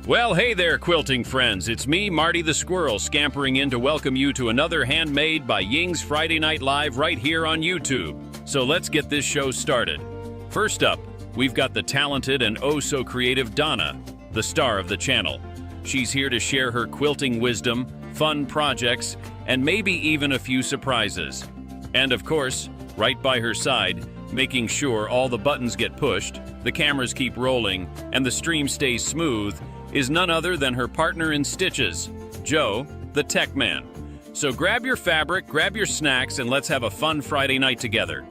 Well, hey there, quilting friends. It's me, Marty the Squirrel, scampering in to welcome you to another Handmade by Ying's Friday Night Live right here on YouTube. So let's get this show started. First up, we've got the talented and oh-so-creative Donna, the star of the channel. She's here to share her quilting wisdom, fun projects, and maybe even a few surprises. And of course, right by her side, making sure all the buttons get pushed, the cameras keep rolling, and the stream stays smooth, is none other than her partner in stitches, Joe, the tech man. So grab your fabric, grab your snacks, and let's have a fun Friday night together.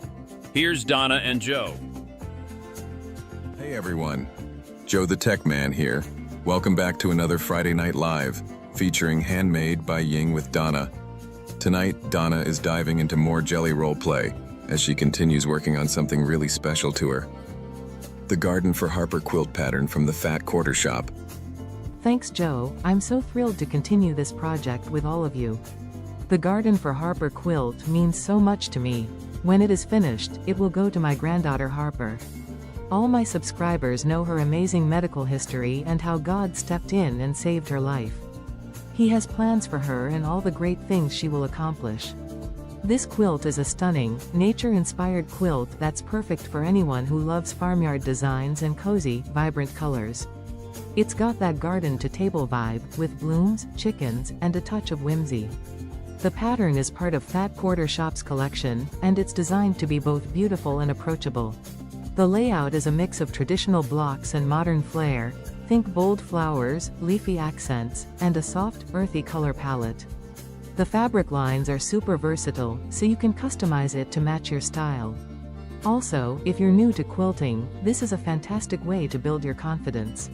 Here's Donna and Joe. Hey everyone, Joe the tech man here. Welcome back to another Friday Night Live, featuring Handmade by Ying with Donna. Tonight, Donna is diving into more jelly roll play, as she continues working on something really special to her. The Garden for Harper quilt pattern from the Fat Quarter Shop. Thanks, Joe. I'm so thrilled to continue this project with all of you. The Garden for Harper quilt means so much to me. When it is finished, it will go to my granddaughter Harper. All my subscribers know her amazing medical history and how God stepped in and saved her life. He has plans for her and all the great things she will accomplish. This quilt is a stunning, nature-inspired quilt that's perfect for anyone who loves farmyard designs and cozy, vibrant colors. It's got that garden-to-table vibe, with blooms, chickens, and a touch of whimsy. The pattern is part of Fat Quarter Shop's collection, and it's designed to be both beautiful and approachable. The layout is a mix of traditional blocks and modern flair. Think bold flowers, leafy accents, and a soft, earthy color palette. The fabric lines are super versatile, so you can customize it to match your style. Also, if you're new to quilting, this is a fantastic way to build your confidence.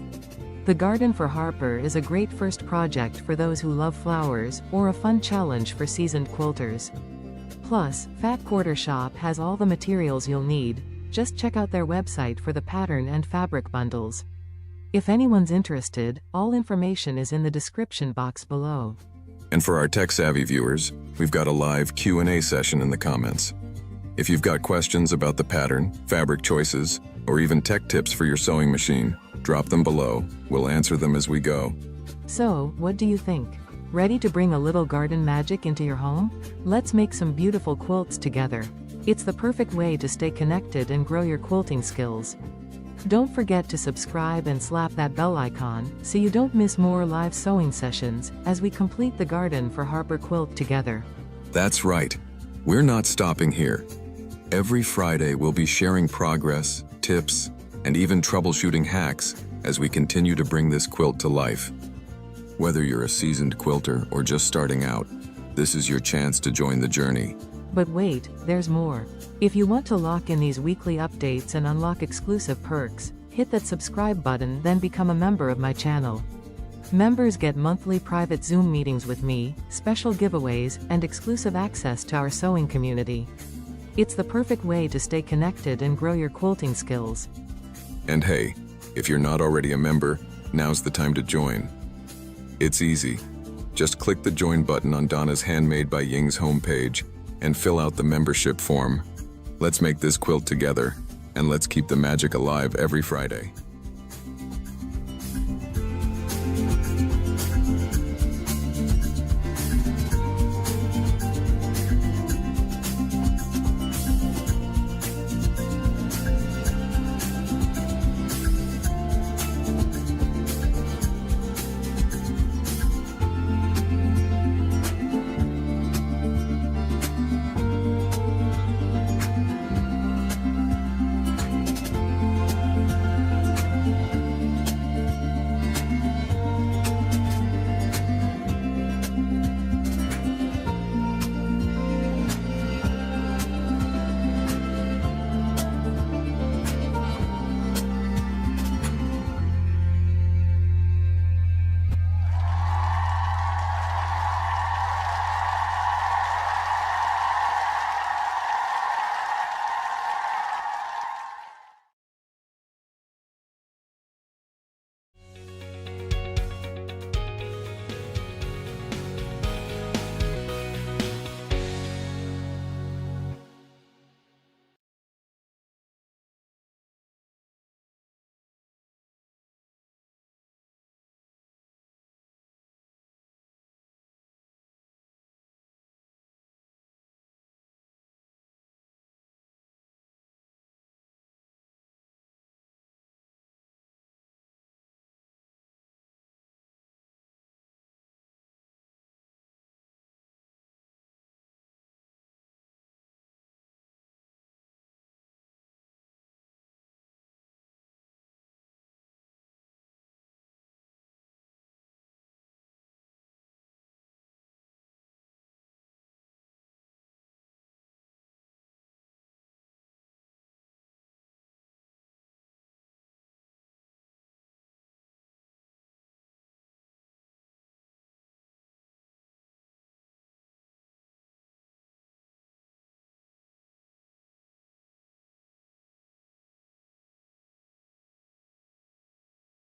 The Garden for Harper is a great first project for those who love flowers, or a fun challenge for seasoned quilters. Plus, Fat Quarter Shop has all the materials you'll need. Just check out their website for the pattern and fabric bundles. If anyone's interested, all information is in the description box below. And for our tech-savvy viewers, we've got a live Q&A session in the comments. If you've got questions about the pattern, fabric choices, or even tech tips for your sewing machine, drop them below. We'll answer them as we go. So, what do you think? Ready to bring a little garden magic into your home? Let's make some beautiful quilts together. It's the perfect way to stay connected and grow your quilting skills. Don't forget to subscribe and slap that bell icon, so you don't miss more live sewing sessions, as we complete the Garden for Harper quilt together. That's right. We're not stopping here. Every Friday we'll be sharing progress, tips, and even troubleshooting hacks as we continue to bring this quilt to life. Whether you're a seasoned quilter or just starting out, this is your chance to join the journey. But wait, there's more. If you want to lock in these weekly updates and unlock exclusive perks, hit that subscribe button, then become a member of my channel. Members get monthly private Zoom meetings with me, special giveaways, and exclusive access to our sewing community. It's the perfect way to stay connected and grow your quilting skills. And hey, if you're not already a member, now's the time to join. It's easy. Just click the join button on Donna's Handmade by Ying's homepage and fill out the membership form. Let's make this quilt together, and let's keep the magic alive every Friday.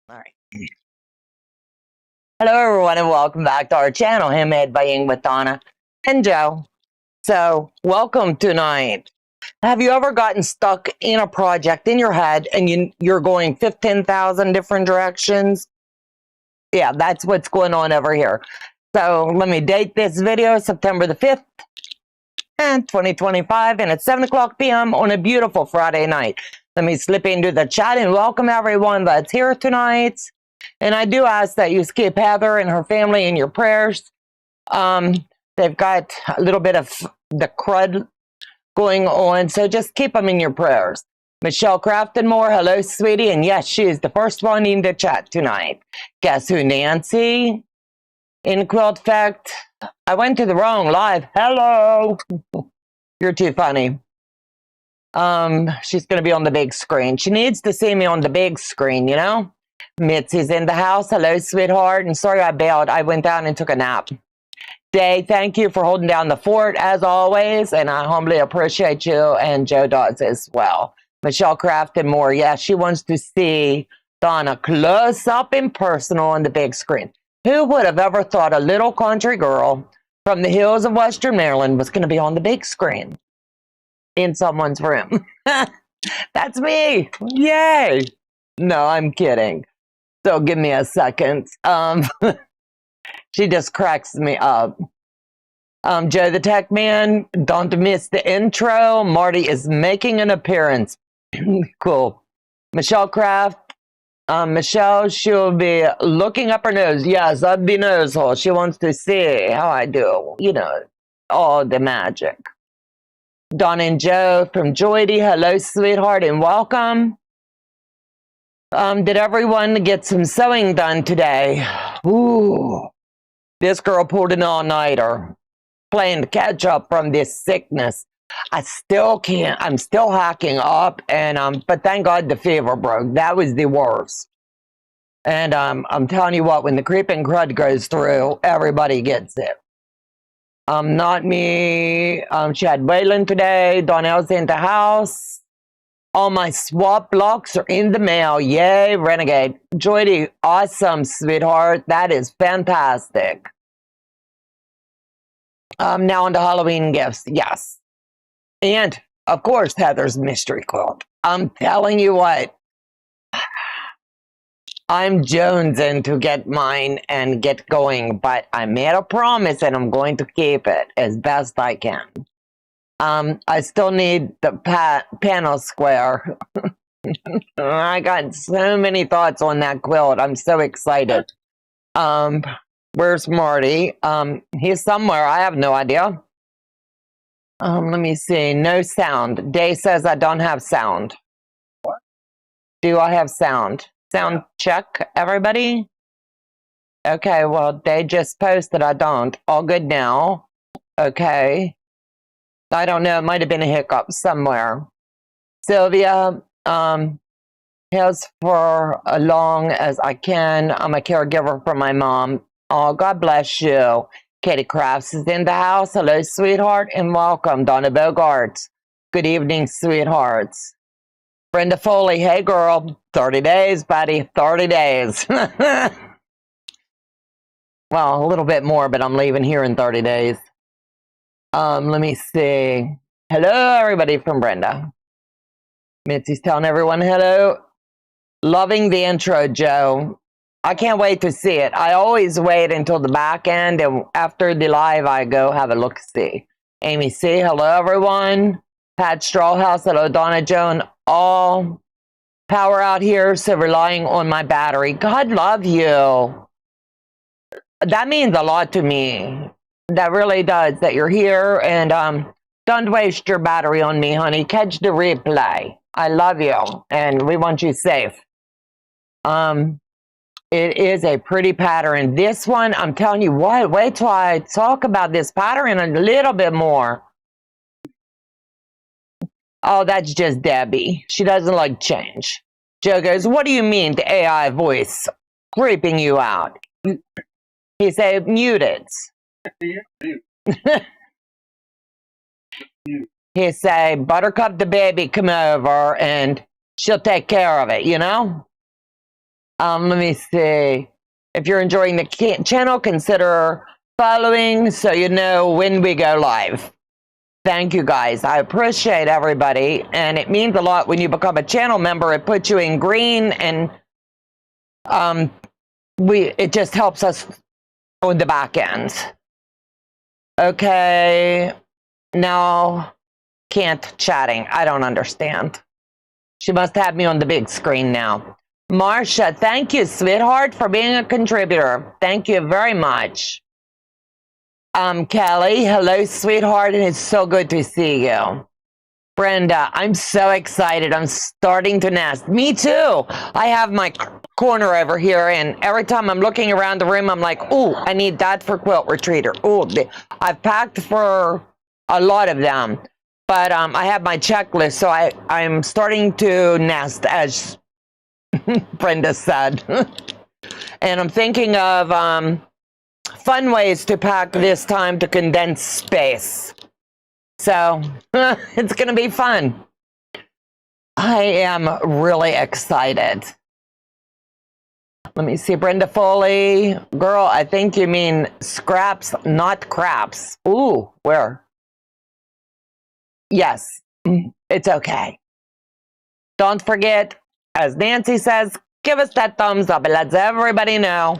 All right. Hello, everyone, and welcome back to our channel, Handmade by Ying with Donna and Joe. So, welcome tonight. Have you ever gotten stuck in a project in your head and you're going 15,000 different directions? Yeah, that's what's going on over here. So, let me date this video, September the 5th, 2025, and it's 7 o'clock p.m. on a beautiful Friday night. Let me slip into the chat and welcome everyone that's here tonight. And I do ask that you keep Heather and her family in your prayers. They've got a little bit of the crud going on, so just keep them in your prayers. Michelle Craftonmore, hello, sweetie. And yes, she is the first one in the chat tonight. Guess who, Nancy? In Quilt Fact, I went to the wrong live. Hello. You're too funny. She's going to be on the big screen. She needs to see me on the big screen, you know? Mitzi's in the house. Hello, sweetheart. And sorry I bailed. I went down and took a nap. Day, thank you for holding down the fort as always. And I humbly appreciate you. And Joe does as well. Michelle Craftonmore, yeah, she wants to see Donna close up and personal on the big screen. Who would have ever thought a little country girl from the hills of Western Maryland was going to be on the big screen in someone's room? That's me. Yay. No, I'm kidding. So give me a second. She just cracks me up. Joe the Tech Man, don't miss the intro. Marty is making an appearance. Cool. Michelle Craft. Michelle, she'll be looking up her nose. Yes, up the nose hole. She wants to see how I do. You know, all the magic. Donna and Joe from Joydy. Hello, sweetheart, and welcome. Did everyone get some sewing done today? Ooh, this girl pulled an all-nighter, playing to catch up from this sickness. I still can't. I'm still hacking up, and but thank God the fever broke. That was the worst. And I'm telling you what, when the creeping crud goes through, everybody gets it. Not me. She had Waylon today. Donnell's in the house. All my swap blocks are in the mail. Yay, Renegade. Joydy, awesome, sweetheart. That is fantastic. Now on to Halloween gifts. Yes. And, of course, Heather's mystery quilt. I'm telling you what. I'm jonesing to get mine and get going, but I made a promise and I'm going to keep it as best I can. I still need the panel square. I got so many thoughts on that quilt. I'm so excited. Where's Marty? He's somewhere. I have no idea. Let me see. No sound. Day says I don't have sound. What? Do I have sound? Sound check, everybody? Okay, well, they just posted I don't. All good now. Okay. I don't know. It might have been a hiccup somewhere. Sylvia, here's for as long as I can. I'm a caregiver for my mom. Oh, God bless you. Katie Crafts is in the house. Hello, sweetheart, and welcome. Donna Bogarts. Good evening, sweethearts. Brenda Foley, hey, girl. 30 days, buddy. 30 days. Well, a little bit more, but I'm leaving here in 30 days. Let me see. Hello, everybody from Brenda. Mitzi's telling everyone hello. Loving the intro, Joe. I can't wait to see it. I always wait until the back end, and after the live, I go have a look-see. Amy C., hello, everyone. Pat Strawhouse, hello, Donna Joan. All power out here, so relying on my battery. God love you. That means a lot to me. That really does, that you're here, and don't waste your battery on me, honey. Catch the replay. I love you, and we want you safe. It is a pretty pattern. This one, I'm telling you what, wait till I talk about this pattern a little bit more. Oh, that's just Debbie. She doesn't like change. Joe goes, what do you mean the AI voice creeping you out? He said, mute it. He say, Buttercup the baby come over and she'll take care of it, you know? Let me see. If you're enjoying the channel, consider following so you know when we go live. Thank you guys. I appreciate everybody, and it means a lot when you become a channel member. It puts you in green, and it just helps us on the back end. Okay, now can't chatting. I don't understand. She must have me on the big screen now. Marcia, thank you, sweetheart, for being a contributor. Thank you very much. Kelly, hello, sweetheart, and it's so good to see you. Brenda, I'm so excited. I'm starting to nest. Me too. I have my corner over here, and every time I'm looking around the room, I'm like, oh, I need that for Quilt Retreater. Oh, I've packed for a lot of them, but I have my checklist, so I'm starting to nest, as Brenda said. And I'm thinking of fun ways to pack this time to condense space. So it's going to be fun. I am really excited. Let me see, Brenda Foley. Girl, I think you mean scraps, not craps. Ooh, where? Yes, it's okay. Don't forget, as Nancy says, give us that thumbs up. It lets everybody know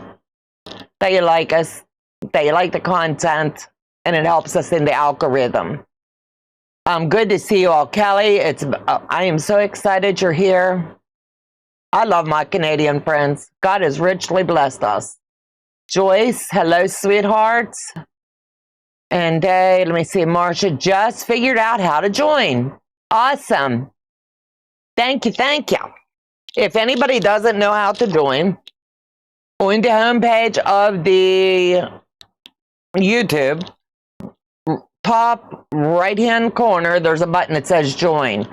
that you like us, that you like the content, and it helps us in the algorithm. Good to see you all. Kelly, I am so excited you're here. I love my Canadian friends. God has richly blessed us. Joyce, hello, sweethearts. And let me see, Marcia just figured out how to join. Awesome. Thank you, thank you. If anybody doesn't know how to join, on the homepage of the YouTube, top right-hand corner, there's a button that says join.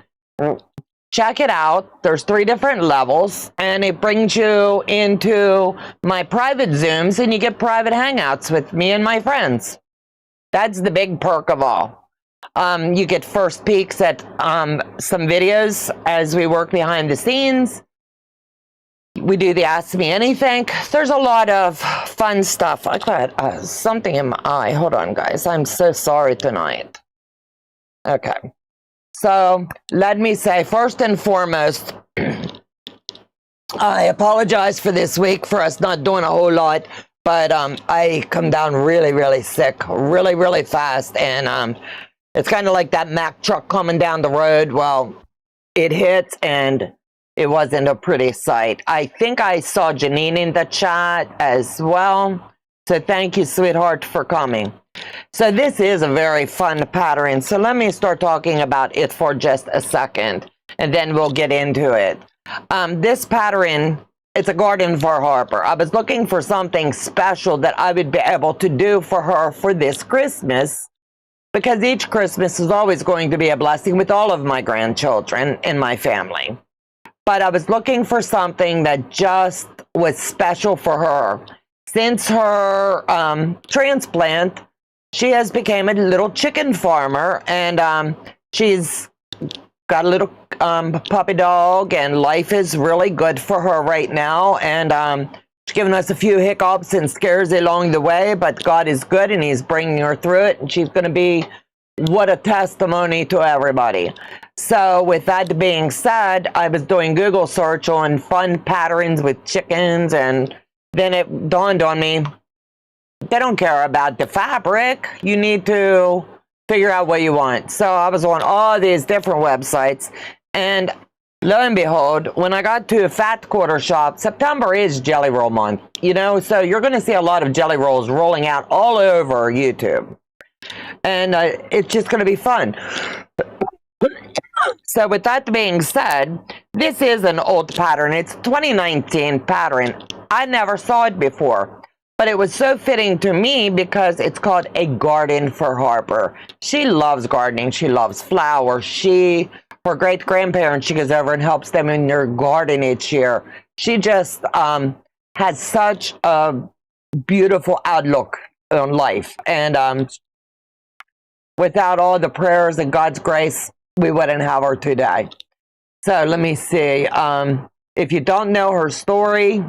Check it out. There's 3 different levels, and it brings you into my private Zooms, and you get private hangouts with me and my friends. That's the big perk of all. You get first peeks at some videos as we work behind the scenes. We do the Ask Me Anything. There's a lot of fun stuff. I got something in my eye. Hold on, guys. I'm so sorry tonight. Okay. So let me say, first and foremost, I apologize for this week for us not doing a whole lot, but I come down really, really sick, really, really fast. And it's kind of like that Mack truck coming down the road. Well, it hit, and it wasn't a pretty sight. I think I saw Janine in the chat as well. So thank you, sweetheart, for coming. So this is a very fun pattern. So let me start talking about it for just a second, and then we'll get into it. This pattern, it's a garden for Harper. I was looking for something special that I would be able to do for her for this Christmas, because each Christmas is always going to be a blessing with all of my grandchildren in my family. But I was looking for something that just was special for her. Since her transplant, she has become a little chicken farmer, and she's got a little puppy dog, and life is really good for her right now. And she's given us a few hiccups and scares along the way, but God is good, and He's bringing her through it, and she's going to be what a testimony to everybody. So with that being said, I was doing Google search on fun patterns with chickens, and then it dawned on me, they don't care about the fabric. You need to figure out what you want. So I was on all these different websites, and lo and behold, when I got to a Fat Quarter Shop, September is Jelly Roll month, you know, so you're going to see a lot of jelly rolls rolling out all over YouTube. And it's just going to be fun. So with that being said, this is an old pattern. It's 2019 pattern. I never saw it before, but it was so fitting to me because it's called A Garden for Harper. She loves gardening. She loves flowers. Her great-grandparents, she goes over and helps them in their garden each year. She just has such a beautiful outlook on life. And without all the prayers and God's grace, we wouldn't have her today. So let me see. if you don't know her story,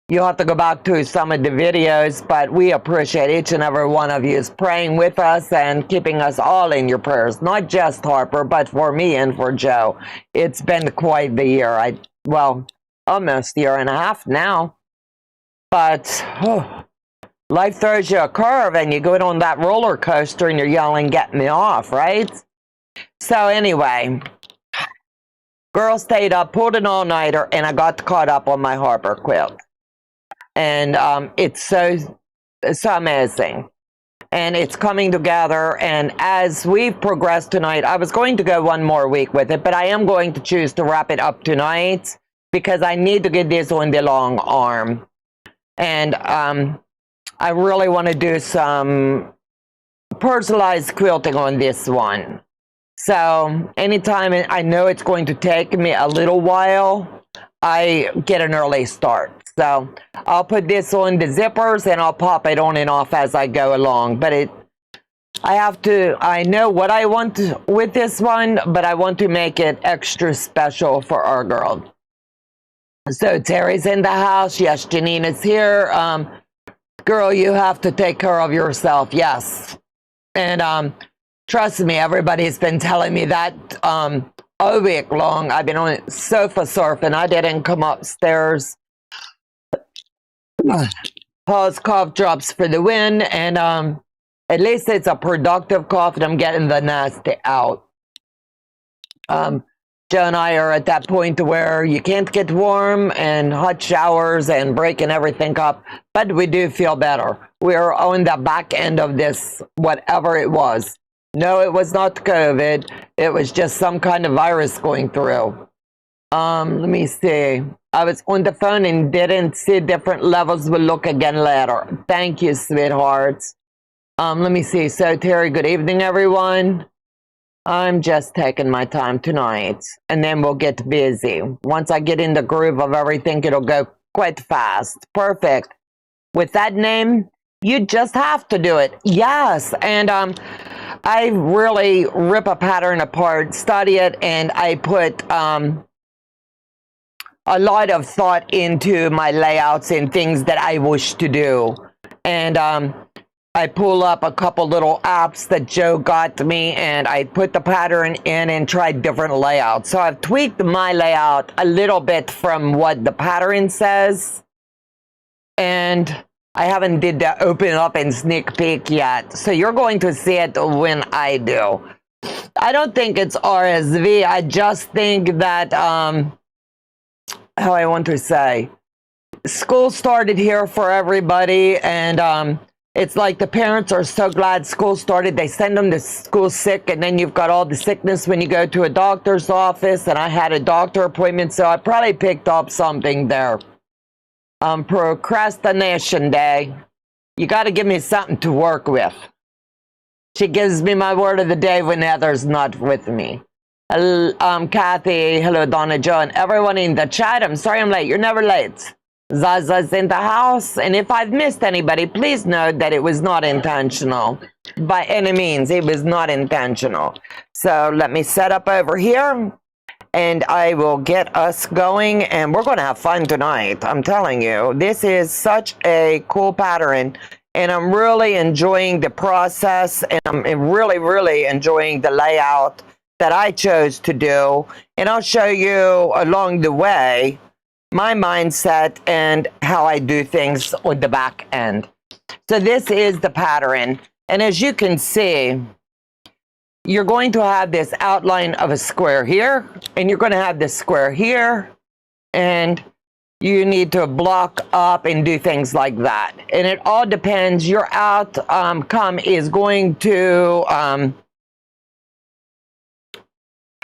you'll have to go back to some of the videos, but we appreciate each and every one of you is praying with us and keeping us all in your prayers. Not just Harper, but for me and for Joe. It's been quite the year. Well, almost a year and a half now. But life throws you a curve and you go on that roller coaster and you're yelling, "Get me off," right? So anyway, girl stayed up, pulled an all-nighter, and I got caught up on my Harper quilt. And it's so amazing. And it's coming together. And as we've progressed tonight, I was going to go one more week with it, but I am going to choose to wrap it up tonight because I need to get this on the long arm. And I really want to do some personalized quilting on this one. So anytime I know it's going to take me a little while, I get an early start. So I'll put this on the zippers and I'll pop it on and off as I go along. But I know what I want with this one, but I want to make it extra special for our girl. So Terry's in the house. Yes, Janina's here. Girl, you have to take care of yourself. Yes. And trust me, everybody's been telling me that all week long. I've been on sofa surfing. I didn't come upstairs. Pause cough drops for the win. And at least it's a productive cough and I'm getting the nasty out. Joe and I are at that point where you can't get warm and hot showers and breaking everything up, but we do feel better. We're on the back end of this, whatever it was. No, it was not COVID. It was just some kind of virus going through. Let me see. I was on the phone and didn't see different levels. We'll look again later. Thank you, sweethearts. Let me see. So, Terry, good evening, everyone. I'm just taking my time tonight, and then we'll get busy. Once I get in the groove of everything, it'll go quite fast. Perfect. With that name, you just have to do it. Yes, and I really rip a pattern apart, study it, and I put a lot of thought into my layouts and things that I wish to do. And I pull up a couple little apps that Joe got me, and I put the pattern in and tried different layouts. So I've tweaked my layout a little bit from what the pattern says. And I haven't did the open up and sneak peek yet. So you're going to see it when I do. I don't think it's RSV. I just think that, how I want to say, school started here for everybody, and it's like the parents are so glad school started. They send them to school sick, and then you've got all the sickness when you go to a doctor's office, and I had a doctor appointment, so I probably picked up something there. Procrastination day. You got to give me something to work with. She gives me my word of the day when Heather's not with me. Kathy, hello, Donna, Joe, and everyone in the chat. I'm sorry I'm late. You're never late. Zaza's in the house, and if I've missed anybody, please note that it was not intentional. By any means, it was not intentional. So let me set up over here, and I will get us going, and we're going to have fun tonight. I'm telling you, this is such a cool pattern, and I'm really enjoying the process, and I'm really, really enjoying the layout that I chose to do, and I'll show you along the way my mindset and how I do things on the back end. So this is the pattern, and as you can see, you're going to have this outline of a square here, and you're going to have this square here, and you need to block up and do things like that. And it all depends. Your outcome is going to, how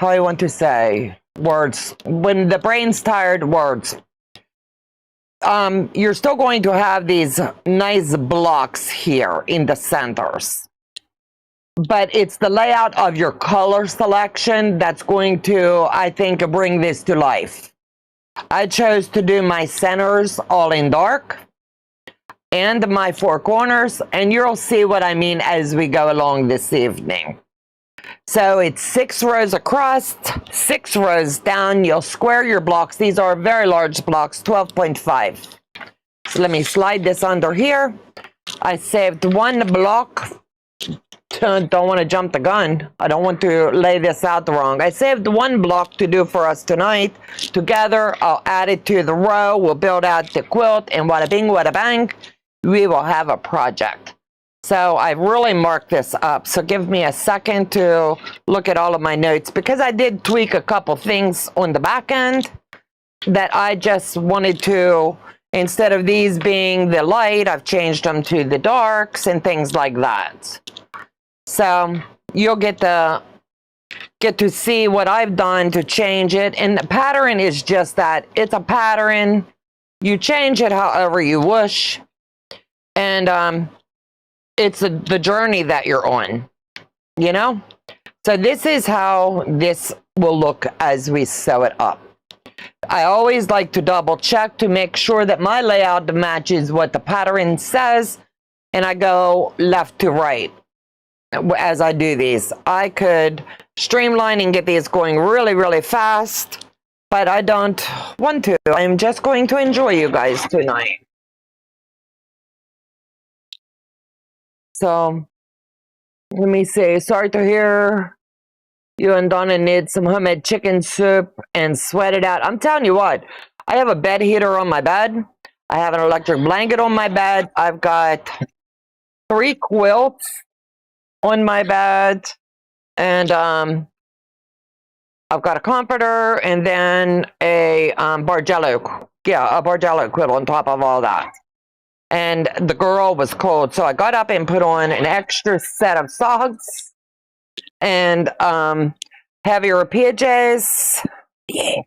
I want to say, words. When the brain's tired, words. You're still going to have these nice blocks here in the centers. But it's the layout of your color selection that's going to, I think, bring this to life. I chose to do my centers all in dark and my four corners, and you'll see what I mean as we go along this evening. So it's 6 rows across, 6 rows down. You'll square your blocks. These are very large blocks, 12.5. So let me slide this under here. I saved 1 block. Don't want to jump the gun. I don't want to lay this out wrong. I saved 1 block to do for us tonight. Together, I'll add it to the row. We'll build out the quilt, and wada bing, wada bang, we will have a project. So I really marked this up. So give me a second to look at all of my notes, because I did tweak a couple things on the back end that I just wanted to, instead of these being the light, I've changed them to the darks and things like that. So you'll get to see what I've done to change it. And the pattern is just that. It's a pattern. You change it however you wish. And it's the journey that you're on, you know? So this is how this will look as we sew it up. I always like to double check to make sure that my layout matches what the pattern says. And I go left to right as I do these. I could streamline and get these going really, really fast, but I don't want to. I'm just going to enjoy you guys tonight. So let me see. Sorry to hear you and Donna need some homemade chicken soup and sweat it out. I'm telling you what, I have a bed heater on my bed. I have an electric blanket on my bed. I've got 3 quilts on my bed, and I've got a comforter, and then a Bargello, a Bargello quilt on top of all that. And the girl was cold, so I got up and put on an extra set of socks and heavier PJs. Yeah.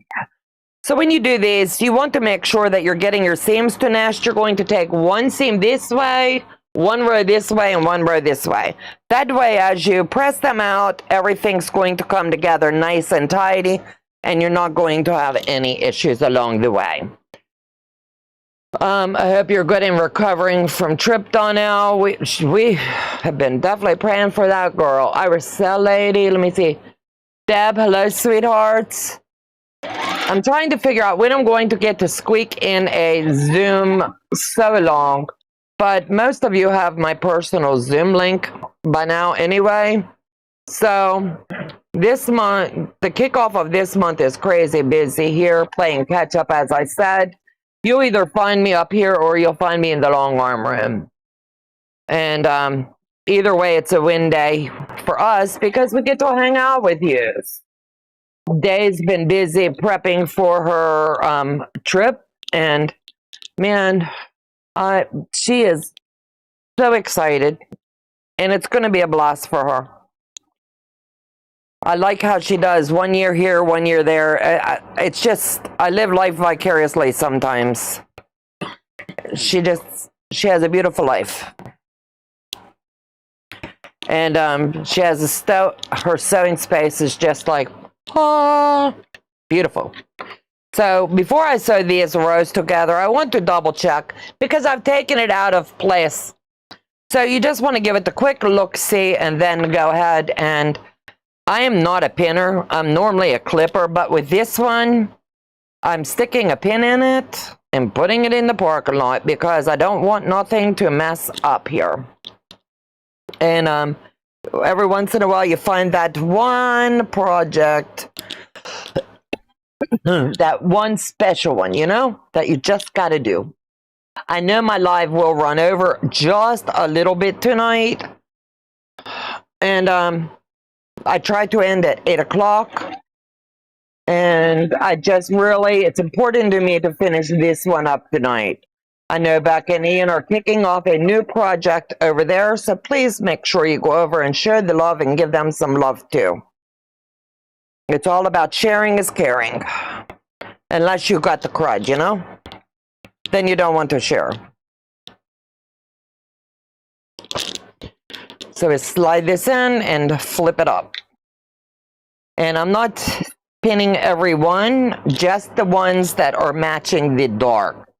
So when you do these, you want to make sure that you're getting your seams to nest. You're going to take 1 seam this way, 1 row this way, and 1 row this way. That way, as you press them out, everything's going to come together nice and tidy, and you're not going to have any issues along the way. I hope you're good in recovering from trip, Donna. We have been definitely praying for that girl. Iriselle lady, let me see. Deb, hello, sweethearts. I'm trying to figure out when I'm going to get to squeak in a Zoom so long. But most of you have my personal Zoom link by now anyway. So this month, the kickoff of this month is crazy busy here, playing catch up, as I said. You'll either find me up here or you'll find me in the long arm room. And either way, it's a win day for us because we get to hang out with you. Day's been busy prepping for her trip, and man, she is so excited, and it's going to be a blast for her. I like how she does 1 year here, 1 year there. It's just, I live life vicariously sometimes. She has a beautiful life. And she has her sewing space is just like, oh, beautiful. So before I sew these rows together, I want to double check because I've taken it out of place. So you just want to give it a quick look-see and then go ahead and I am not a pinner. I'm normally a clipper, but with this one, I'm sticking a pin in it and putting it in the parking lot because I don't want nothing to mess up here. And every once in a while, you find that one project, that one special one, you know, that you just got to do. I know my live will run over just a little bit tonight. And I tried to end at 8 o'clock. And I just really, it's important to me to finish this one up tonight. I know Beck and Ian are kicking off a new project over there, so please make sure you go over and share the love and give them some love too. It's all about sharing is caring. Unless you got the crud, you know? Then you don't want to share. So we slide this in and flip it up. And I'm not pinning every one, just the ones that are matching the dark.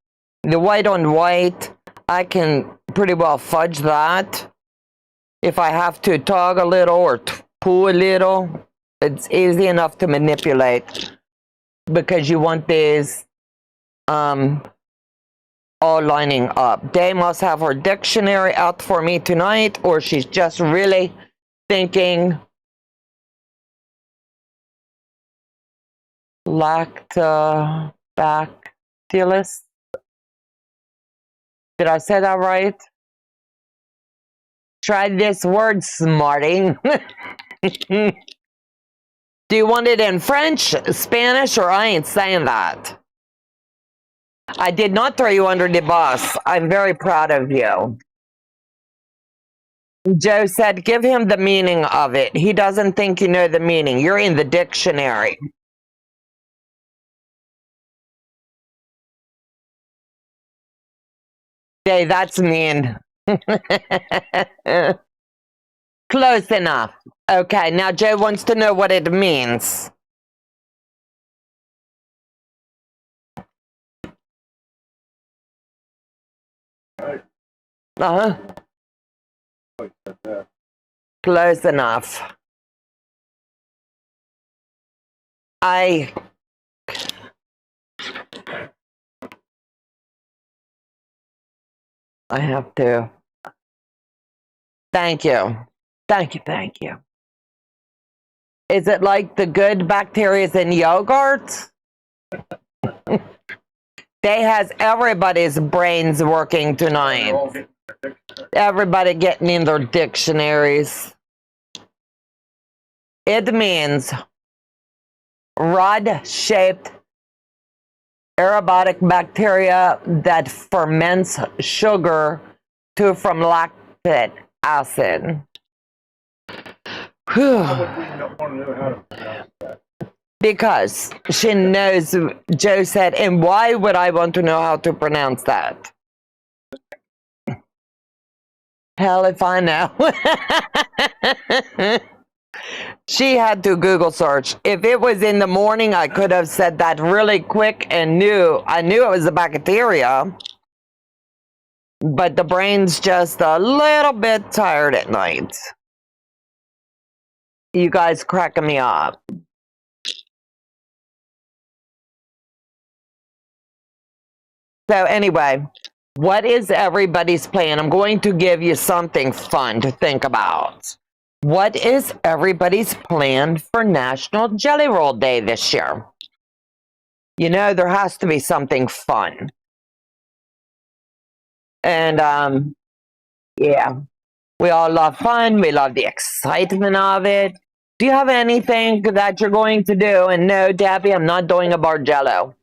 The white on white, I can pretty well fudge that. If I have to tug a little or pull a little. It's easy enough to manipulate because you want these all lining up. They must have her dictionary out for me tonight, or she's just really thinking lactobacillus. Did I say that right? Try this word, smarting. Do you want it in French, Spanish, or I ain't saying that? I did not throw you under the bus. I'm very proud of you. Joe said, give him the meaning of it. He doesn't think you know the meaning. You're in the dictionary. Hey, that's mean. Close enough. Okay, now Joe wants to know what it means. Uh-huh. Close enough. I have to. Thank you. Thank you, thank you. Is it like the good bacteria in yogurt? They has everybody's brains working tonight. Everybody getting in their dictionaries. It means rod-shaped aerobic bacteria that ferments sugar from lactic acid. Because she knows, Joe said, and why would I want to know how to pronounce that? Hell if I know. She had to Google search. If it was in the morning, I could have said that really quick and I knew it was a bacteria. But the brain's just a little bit tired at night. You guys cracking me up. So anyway, what is everybody's plan? I'm going to give you something fun to think about. What is everybody's plan for National Jelly Roll Day this year? You know, there has to be something fun. And, yeah, we all love fun. We love the excitement of it. Do you have anything that you're going to do? And no, Debbie, I'm not doing a Bargello.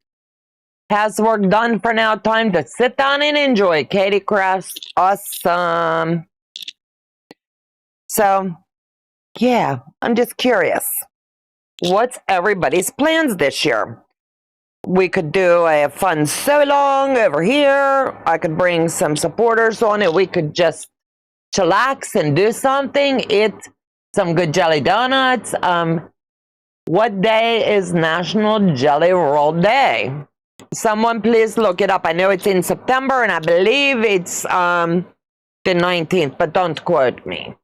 Housework done for now. Time to sit down and enjoy. Katie Crest, awesome. So, yeah, I'm just curious. What's everybody's plans this year? We could do a fun sew-along over here. I could bring some supporters on it. We could just chillax and do something. Eat some good jelly donuts. What day is National Jelly Roll Day? Someone please look it up. I know it's in September, and I believe it's the 19th, but don't quote me.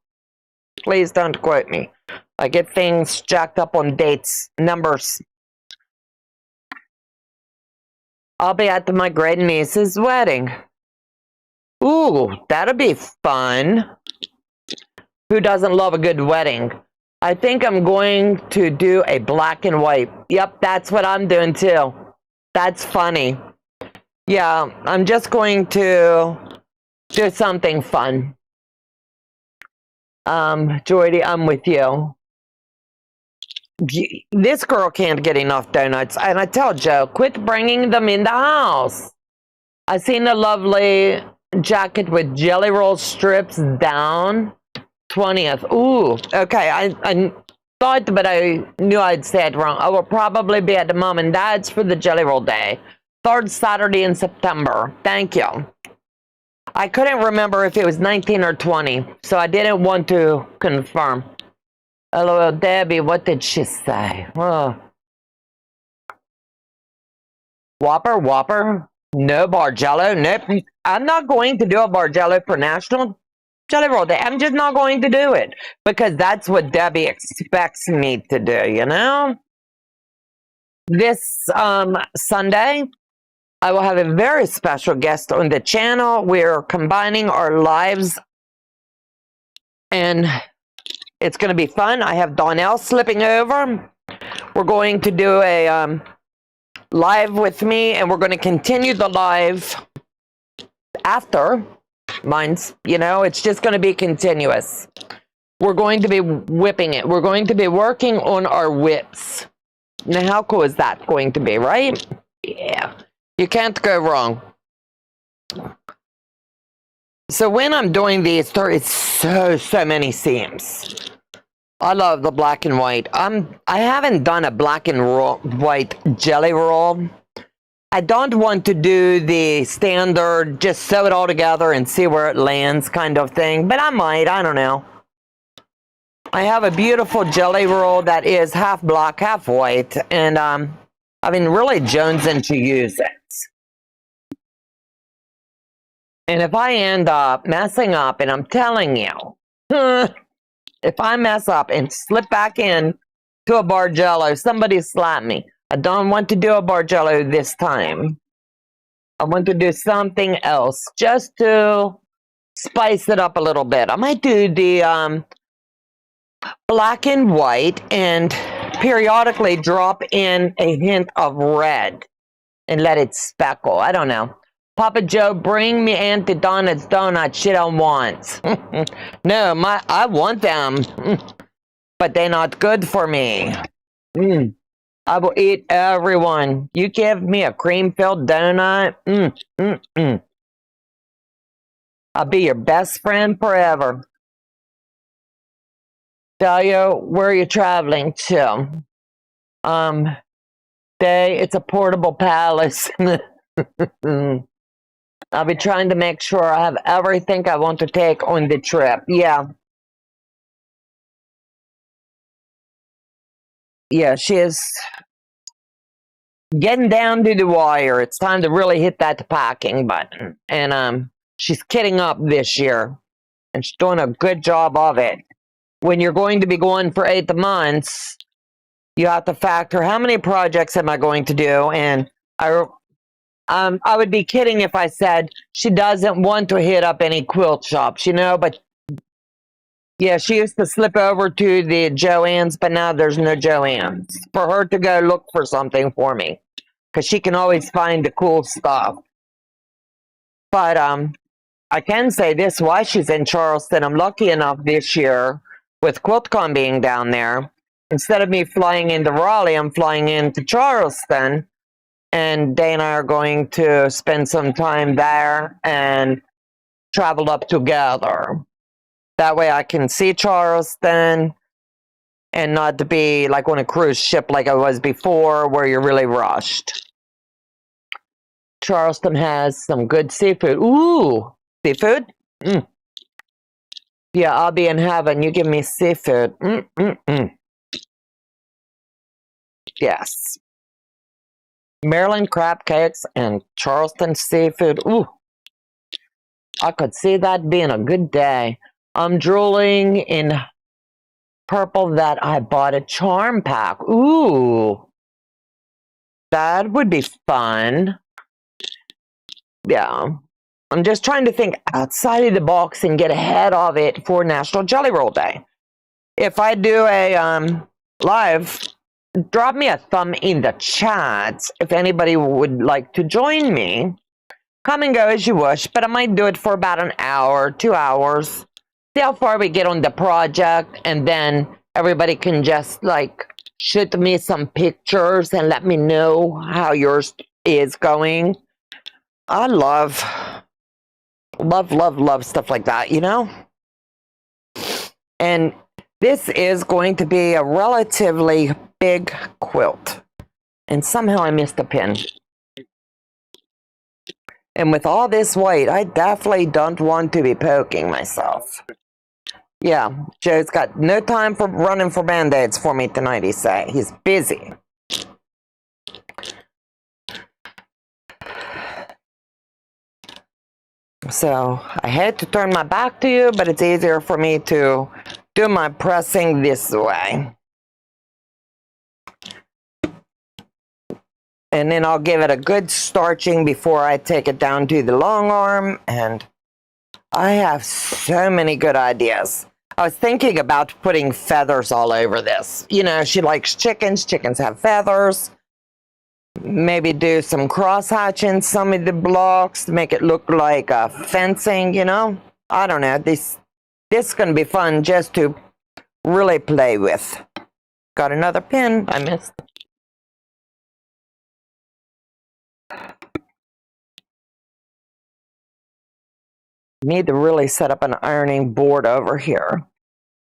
Please don't quote me. I get things jacked up on dates, numbers. I'll be at my great niece's wedding. Ooh, that'll be fun. Who doesn't love a good wedding? I think I'm going to do a black and white. Yep, that's what I'm doing too. That's funny. Yeah, I'm just going to do something fun. Jordy, I'm with you. This girl can't get enough donuts. And I tell Joe, quit bringing them in the house. I seen a lovely jacket with jelly roll strips down. 20th. Ooh, okay. I thought, but I knew I'd say it wrong. I will probably be at the mom and dad's for the Jelly Roll Day. 3rd Saturday in September. Thank you. I couldn't remember if it was 19 or 20, so I didn't want to confirm. LOL, Debbie, what did she say? Oh. Whopper? No Bargello? Nope. I'm not going to do a Bargello for National Jelly roll day. I'm just not going to do it because that's what Debbie expects me to do, you know? This Sunday, I will have a very special guest on the channel. We're combining our lives and it's going to be fun. I have Donnell slipping over. We're going to do a live with me, and we're going to continue the live after. Mine's, you know, it's just going to be continuous. We're going to be whipping it. We're going to be working on our whips. Now, how cool is that going to be, right? Yeah. You can't go wrong. So when I'm doing these, there is so many seams. I love the black and white. I haven't done a black and white jelly roll. I don't want to do the standard, just sew it all together and see where it lands kind of thing, but I might, I don't know. I have a beautiful jelly roll that is half black, half white, and I've been really jonesing to use it. And if I end up messing up, and I'm telling you, if I mess up and slip back in to a Bargello, somebody slap me. I don't want to do a Bargello this time. I want to do something else just to spice it up a little bit. I might do the black and white and periodically drop in a hint of red and let it speckle. I don't know. Papa Joe, bring me Auntie Donna's donuts. She don't want. No, I want them, but they're not good for me. I will eat everyone. You give me a cream-filled donut. I'll be your best friend forever. Dahlia, where are you traveling to? It's a portable palace. I'll be trying to make sure I have everything I want to take on the trip. Yeah. Yeah, she is getting down to the wire. It's time to really hit that packing button. And she's kitting up this year. And she's doing a good job of it. When you're going to be going for 8 months, you have to factor how many projects am I going to do, and I would be kidding if I said she doesn't want to hit up any quilt shops, you know, but yeah, she used to slip over to the Joann's, but now there's no Joann's for her to go look for something for me because she can always find the cool stuff. But I can say this, while she's in Charleston, I'm lucky enough this year with QuiltCon being down there, instead of me flying into Raleigh, I'm flying into Charleston. And Dana and I are going to spend some time there and travel up together. That way I can see Charleston and not to be like on a cruise ship like I was before where you're really rushed. Charleston has some good seafood. Ooh, seafood? Yeah, I'll be in heaven. You give me seafood. Yes. Maryland crab cakes and Charleston seafood. Ooh, I could see that being a good day. I'm drooling in purple that I bought a charm pack. Ooh, that would be fun. Yeah, I'm just trying to think outside of the box and get ahead of it for National Jelly Roll Day. If I do a live, drop me a thumb in the chat if anybody would like to join me. Come and go as you wish, but I might do it for about an hour, 2 hours. See how far we get on the project, and then everybody can just like shoot me some pictures and let me know how yours is going. I love stuff like that, you know? And this is going to be a relatively big quilt. And somehow I missed a pin. And with all this white, I definitely don't want to be poking myself. Yeah, Joe's got no time for running for Band-Aids for me tonight, he said. He's busy. So I hate to turn my back to you, but it's easier for me to do my pressing this way. And then I'll give it a good starching before I take it down to the long arm. And I have so many good ideas. I was thinking about putting feathers all over this. You know, she likes chickens. Chickens have feathers. Maybe do some cross hatching some of the blocks to make it look like fencing, you know. I don't know. This is going to be fun just to really play with. Got another pin I missed. Need to really set up an ironing board over here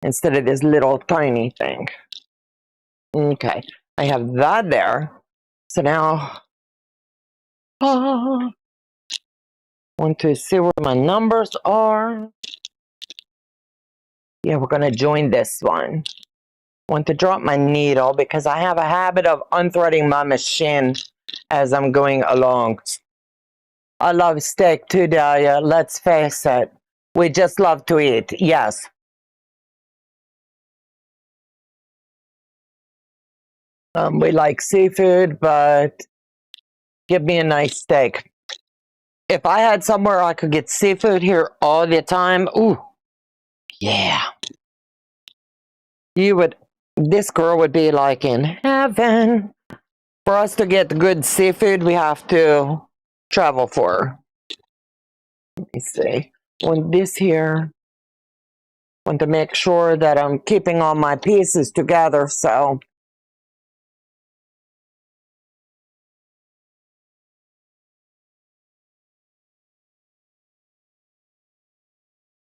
instead of this little tiny thing. Okay, I have that there. So now, want to see where my numbers are. Yeah, we're going to join this one. Want to drop my needle because I have a habit of unthreading my machine as I'm going along. I love steak too, Dahlia. Let's face it. We just love to eat. Yes. We like seafood, but give me a nice steak. If I had somewhere I could get seafood here all the time, ooh, yeah. This girl would be like in heaven. For us to get good seafood, we have to travel for. Let me see. Want this here. Want to make sure that I'm keeping all my pieces together, so.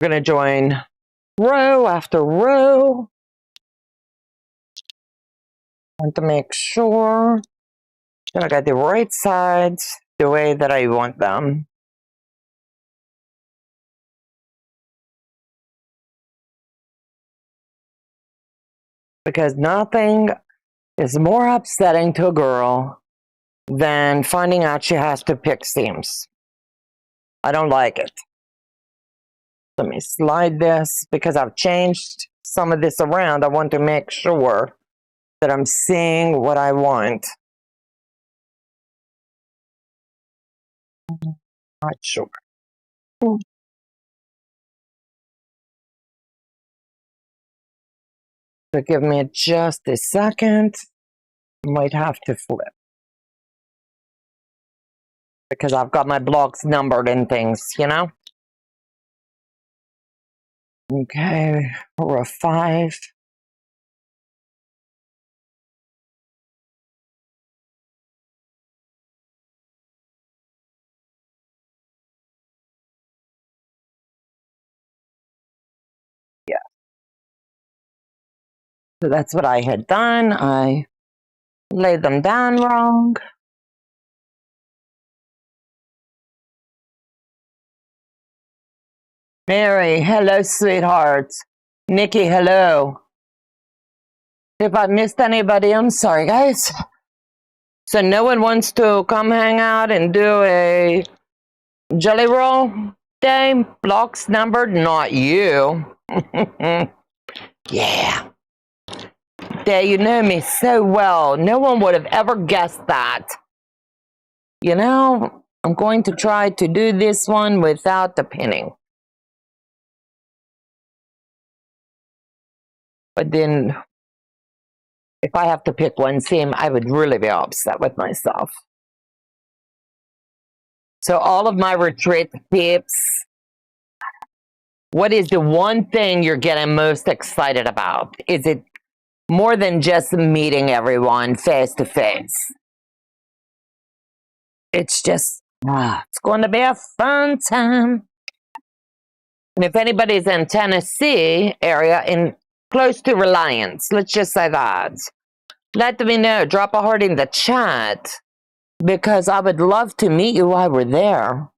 We're going to join row after row. Want to make sure that I got the right sides the way that I want them. Because nothing is more upsetting to a girl than finding out she has to pick seams. I don't like it. Let me slide this because I've changed some of this around. I want to make sure that I'm seeing what I want. Not sure. So give me just a second. Might have to flip because I've got my blocks numbered and things, you know. Okay, row 5. Yeah. So that's what I had done. I laid them down wrong. Mary, hello, sweetheart. Nikki, hello. If I missed anybody, I'm sorry, guys. So no one wants to come hang out and do a jelly roll day? Blocks numbered? Not you. Yeah. Dad, you know me so well. No one would have ever guessed that. You know, I'm going to try to do this one without the pinning. But then, if I have to pick one seam, I would really be upset with myself. So all of my retreat tips, what is the one thing you're getting most excited about? Is it more than just meeting everyone face to face? It's just, it's going to be a fun time. And if anybody's in Tennessee area, in close to Reliance, let's just say that, let me know. Drop a heart in the chat because I would love to meet you while we're there.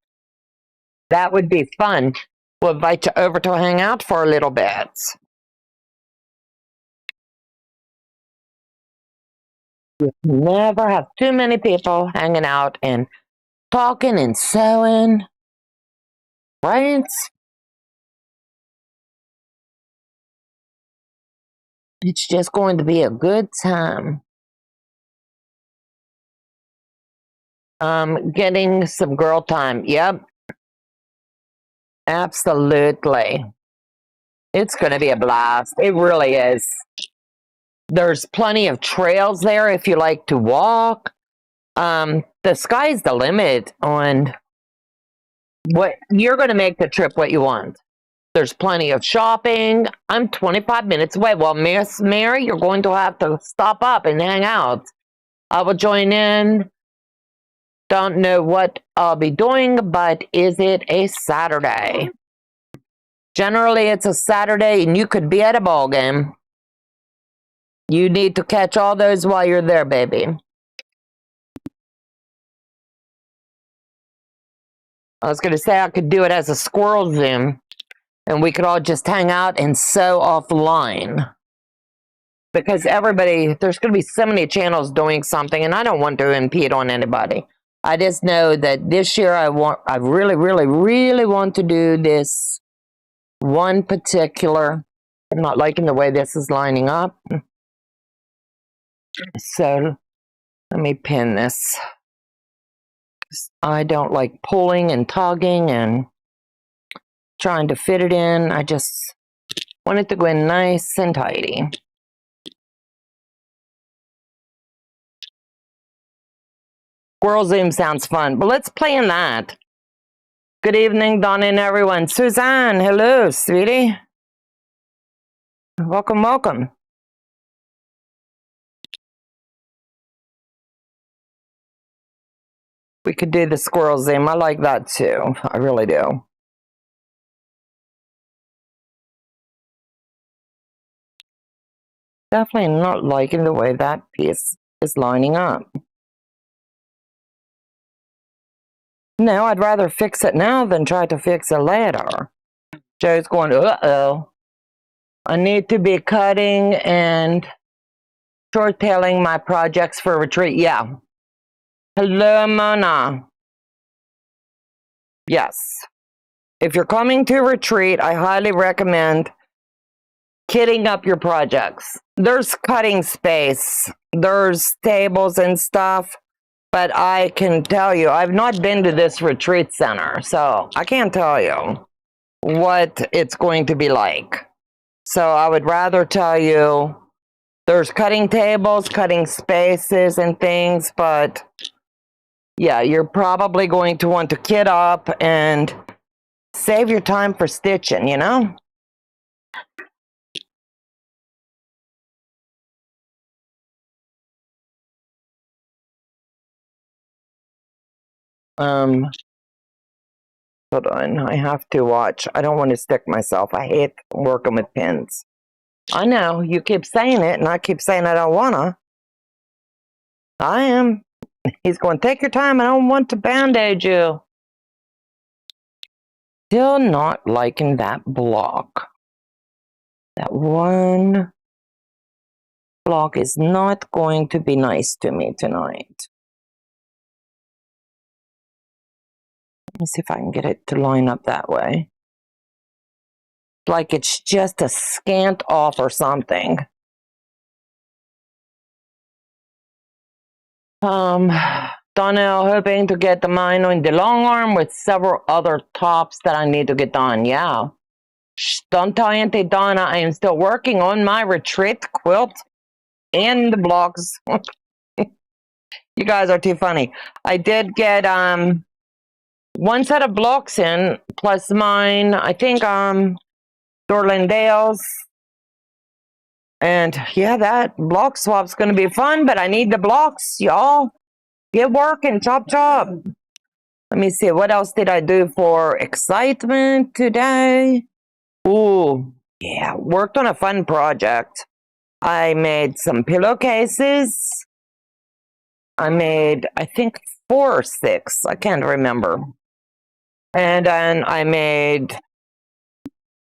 That would be fun. We'll invite you over to hang out for a little bit. You never have too many people hanging out and talking and sewing right? It's just going to be a good time. Getting some girl time. Yep. Absolutely. It's going to be a blast. It really is. There's plenty of trails there if you like to walk. The sky's the limit on what you're going to make the trip what you want. There's plenty of shopping. I'm 25 minutes away. Well, Miss Mary, you're going to have to stop up and hang out. I will join in. Don't know what I'll be doing, but is it a Saturday? Generally, it's a Saturday, and you could be at a ball game. You need to catch all those while you're there, baby. I was going to say I could do it as a squirrel Zoom, and we could all just hang out and sew offline. Because everybody, there's going to be so many channels doing something, and I don't want to impede on anybody. I just know that this year I really, really, really want to do this one particular. I'm not liking the way this is lining up. So let me pin this. I don't like pulling and tugging and trying to fit it in. I just want it to go in nice and tidy. Squirrel Zoom sounds fun, but let's play in that. Good evening, Donna and everyone. Suzanne, hello, sweetie. Welcome, welcome. We could do the squirrel Zoom. I like that too. I really do. Definitely not liking the way that piece is lining up. No, I'd rather fix it now than try to fix it later. Joe's going, uh-oh. I need to be cutting and short-tailing my projects for retreat. Yeah. Hello, Mona. Yes. If you're coming to retreat, I highly recommend kitting up your projects. There's cutting space. There's tables and stuff. But I can tell you, I've not been to this retreat center, so I can't tell you what it's going to be like. So I would rather tell you there's cutting tables, cutting spaces and things, but yeah, you're probably going to want to kit up and save your time for stitching, you know? Hold on, I have to watch. I don't want to stick myself. I hate working with pins. I know, you keep saying it, and I keep saying I don't wanna. I am. He's going, take your time, I don't want to band-aid you. Still not liking that block. That one block is not going to be nice to me tonight. Let me see if I can get it to line up that way. Like it's just a scant off or something. Donna, hoping to get mine on the long arm with several other tops that I need to get done. Yeah. Shh, don't tell Auntie Donna I am still working on my retreat quilt and the blocks. You guys are too funny. I did get one set of blocks in, plus mine, I think Dorlandale's. And yeah, that block swap's gonna be fun, but I need the blocks, y'all. Get working, chop chop. Let me see, what else did I do for excitement today? Ooh, yeah, worked on a fun project. I made some pillowcases. I made, I think, 4 or 6. I can't remember. And then I made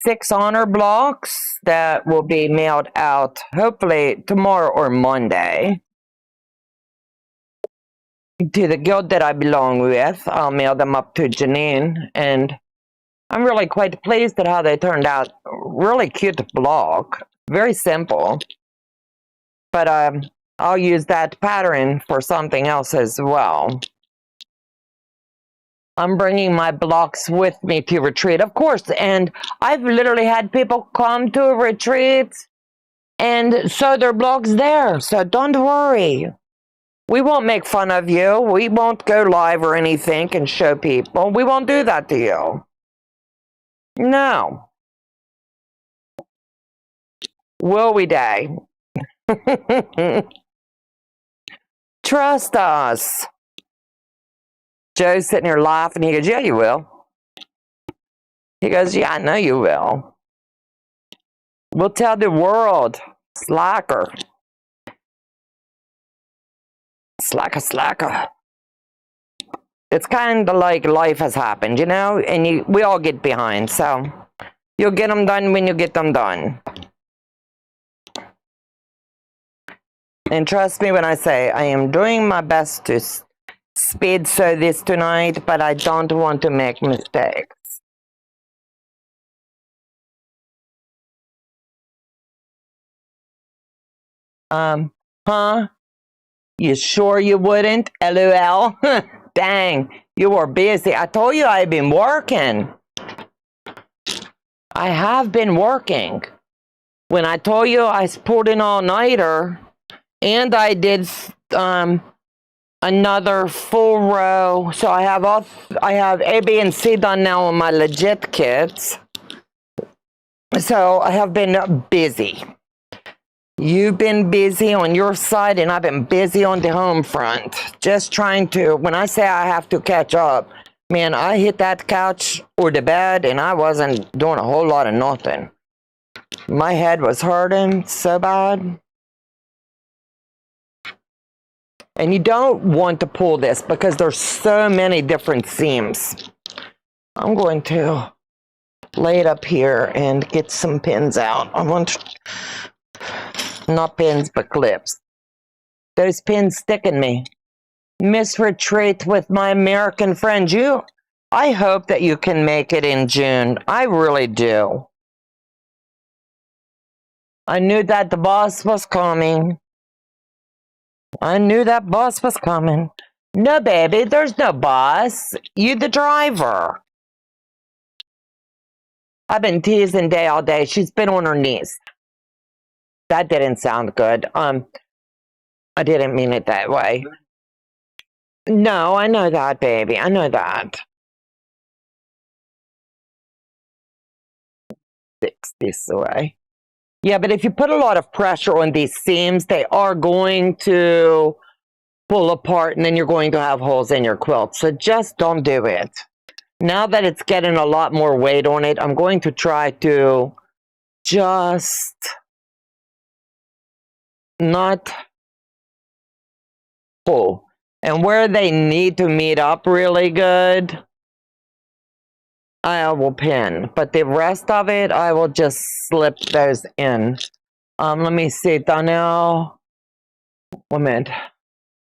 6 honor blocks that will be mailed out hopefully tomorrow or Monday to the guild that I belong with. I'll mail them up to Janine, and I'm really quite pleased at how they turned out. Really cute block. Very simple. But I'll use that pattern for something else as well. I'm bringing my blocks with me to retreat, of course. And I've literally had people come to a retreat and sew their blocks there. So don't worry. We won't make fun of you. We won't go live or anything and show people. We won't do that to you. No. Will we, Day? Trust us. Joe's sitting here laughing. He goes, yeah, you will. He goes, yeah, I know you will. We'll tell the world. Slacker. Slacker. It's kind of like life has happened, you know, and we all get behind. So you'll get them done when you get them done. And trust me when I say I am doing my best to speed sew this tonight, but I don't want to make mistakes. Huh? You sure you wouldn't? LOL. Dang, you were busy. I told you I've been working. I have been working. When I told you I pulled an all-nighter, and I did another full row. So I have A, B, and C done now on my legit kits. So I have been busy. You've been busy on your side, and I've been busy on the home front. Just trying to, when I say I have to catch up, man, I hit that couch or the bed, and I wasn't doing a whole lot of nothing. My head was hurting so bad. And you don't want to pull this because there's so many different seams. I'm going to lay it up here and get some pins out. I want to, not pins, but clips. Those pins stick in me. Miss Retreat with my American friend. I hope that you can make it in June. I really do. I knew that the boss was coming. I knew that boss was coming. No, baby, there's no boss. You the driver. I've been teasing Day all day. She's been on her knees. That didn't sound good. I didn't mean it that way. No, I know that, baby. I know that. Fix this away. Yeah, but if you put a lot of pressure on these seams, they are going to pull apart, and then you're going to have holes in your quilt. So just don't do it. Now that it's getting a lot more weight on it, I'm going to try to just not pull. And where they need to meet up really good, I will pin. But the rest of it, I will just slip those in. Let me see, Donna. 1 minute.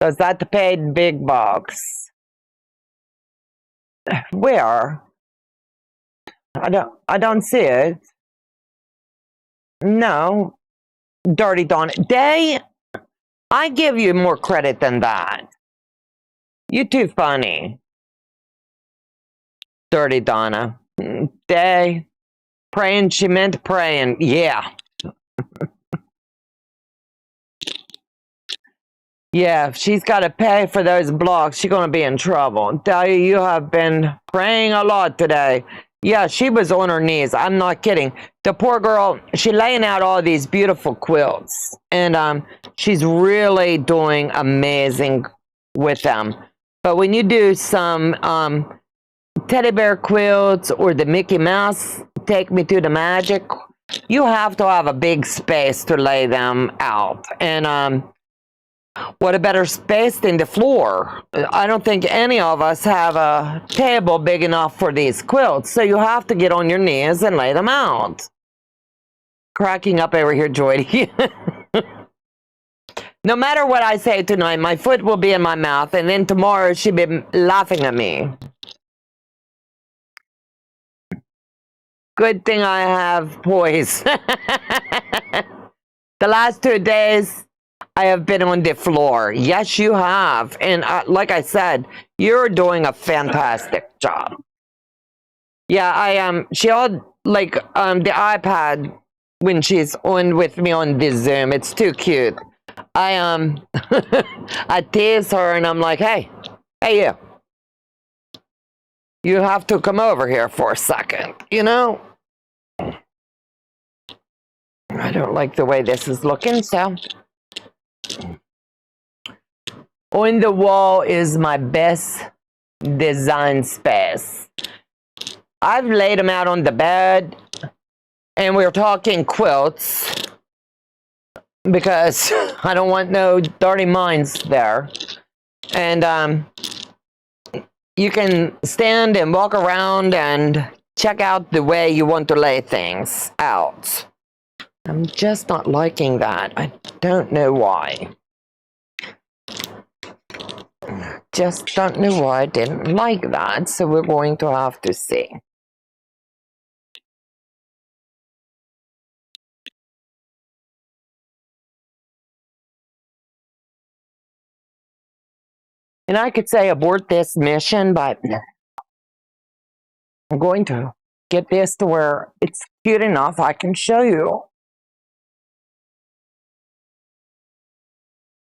So is that the paid big box? Where? I don't see it. No. Dirty Donna. I give you more credit than that. You too funny. Dirty Donna. Day. Praying she meant praying. Yeah. Yeah, if she's got to pay for those blocks, she's going to be in trouble. Tell you, you have been praying a lot today. Yeah, she was on her knees. I'm not kidding. The poor girl, she's laying out all these beautiful quilts. And she's really doing amazing with them. But when you do some teddy bear quilts or the Mickey Mouse, Take Me to the Magic, you have to have a big space to lay them out. And what a better space than the floor. I don't think any of us have a table big enough for these quilts, so you have to get on your knees and lay them out. Cracking up over here, Joy. No matter what I say tonight, my foot will be in my mouth, and then tomorrow she'll be laughing at me. Good thing I have poise. The last 2 days, I have been on the floor. Yes, you have. And like I said, you're doing a fantastic job. Yeah, I am. She had like the iPad when she's on with me on this Zoom. It's too cute. I I tease her and I'm like, hey you. You have to come over here for a second, you know? I don't like the way this is looking, so. On the wall is my best design space. I've laid them out on the bed, and we're talking quilts, because I don't want no dirty minds there. And you can stand and walk around and check out the way you want to lay things out. I'm just not liking that. I don't know why. Just don't know why I didn't like that, so we're going to have to see. And I could say abort this mission, but I'm going to get this to where it's cute enough I can show you.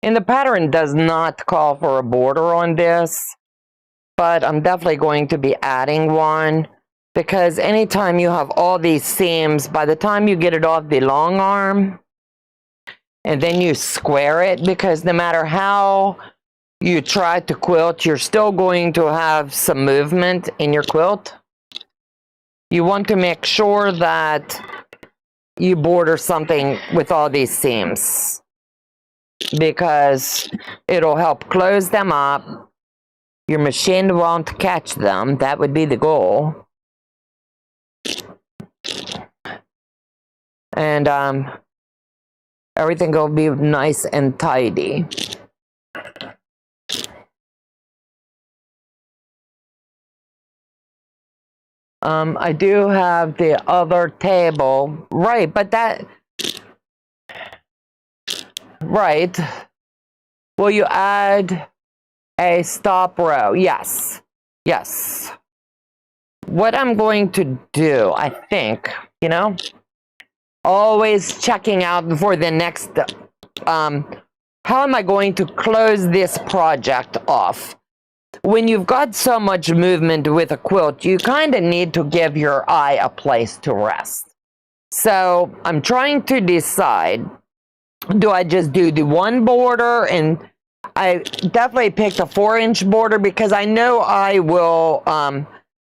And the pattern does not call for a border on this, but I'm definitely going to be adding one, because anytime you have all these seams, by the time you get it off the long arm, and then you square it, because no matter how you try to quilt, you're still going to have some movement in your quilt. You want to make sure that you border something with all these seams, because it'll help close them up. Your machine won't catch them. That would be the goal. And everything will be nice and tidy. I do have the other table, right, but that, right. Will you add a stop row? Yes, yes. What I'm going to do, I think, you know, always checking out for the next, how am I going to close this project off? When you've got so much movement with a quilt, you kind of need to give your eye a place to rest. So I'm trying to decide, do I just do the one border? And I definitely picked a 4-inch border, because I know I will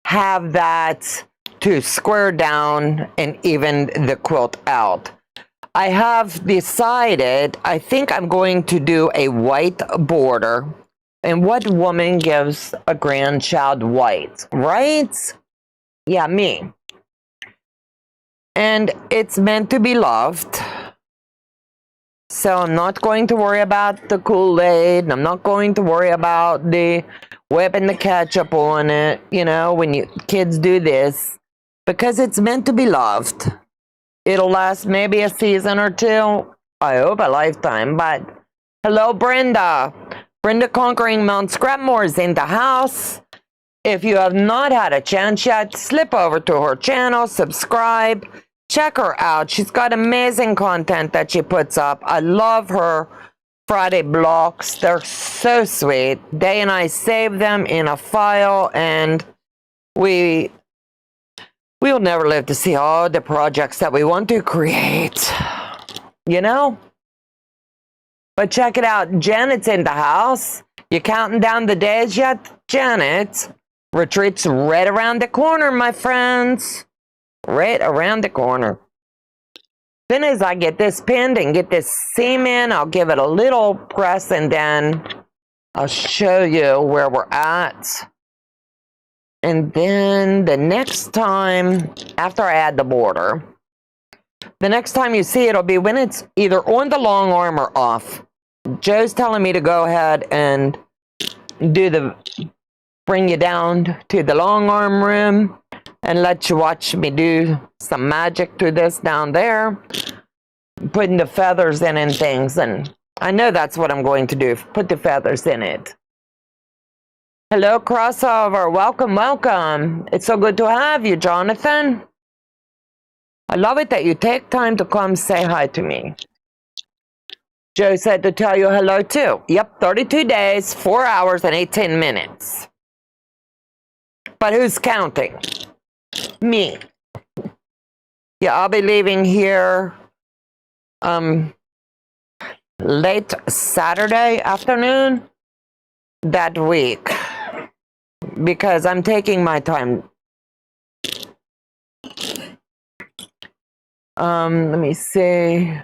have that to square down and even the quilt out. I have decided, I think I'm going to do a white border. And what woman gives a grandchild white, right? Yeah, me. And it's meant to be loved. So I'm not going to worry about the Kool-Aid. I'm not going to worry about the whipping the ketchup on it, you know, when you kids do this. Because it's meant to be loved. It'll last maybe a season or two. I hope a lifetime. But hello, Brenda. Brenda Conquering Mount Scrapmore's in the house. If you have not had a chance yet, slip over to her channel, subscribe, check her out. She's got amazing content that she puts up. I love her Friday blocks. They're so sweet. Day and I save them in a file, and we'll never live to see all the projects that we want to create. You know? But check it out. Janet's in the house. You counting down the days yet, Janet? Retreat's right around the corner, my friends. Right around the corner. As soon as I get this pinned and get this seam in, I'll give it a little press, and then I'll show you where we're at. And then the next time, after I add the border, the next time you see it, it'll be when it's either on the long arm or off. Joe's telling me to go ahead and bring you down to the long arm room. and let you watch me do some magic to this down there, putting the feathers in and things. And I know that's what I'm going to do, put the feathers in it. Hello, crossover. Welcome, welcome. It's so good to have you, Jonathan. I love it that you take time to come say hi to me. Joe said to tell you hello too. Yep, 32 days, 4 hours, and 18 minutes. But who's counting? Me. Yeah, I'll be leaving here late Saturday afternoon that week because I'm taking my time. Let me see.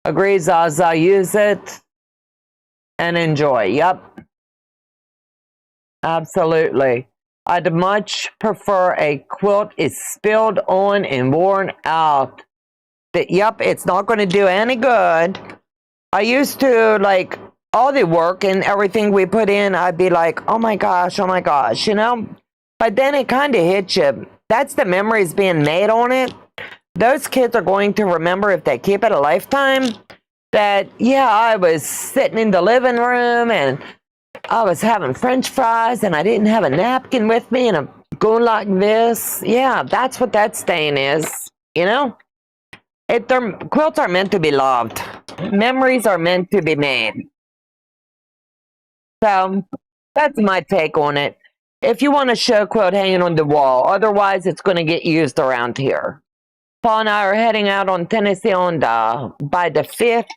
Agree, Zaza, use it and enjoy. Yep. Absolutely. I'd much prefer a quilt is spilled on and worn out. Yep, it's not going to do any good. I used to, like, all the work and everything we put in, I'd be like, oh my gosh, you know? But then it kind of hits you. That's the memories being made on it. Those kids are going to remember, if they keep it a lifetime, that, yeah, I was sitting in the living room and I was having French fries and I didn't have a napkin with me and I'm going like this. Yeah, that's what that stain is, you know? Quilts are meant to be loved. Memories are meant to be made. So that's my take on it. If you want a show quilt hanging on the wall, otherwise it's going to get used around here. Paul and I are heading out on Tennessee Honda by the 5th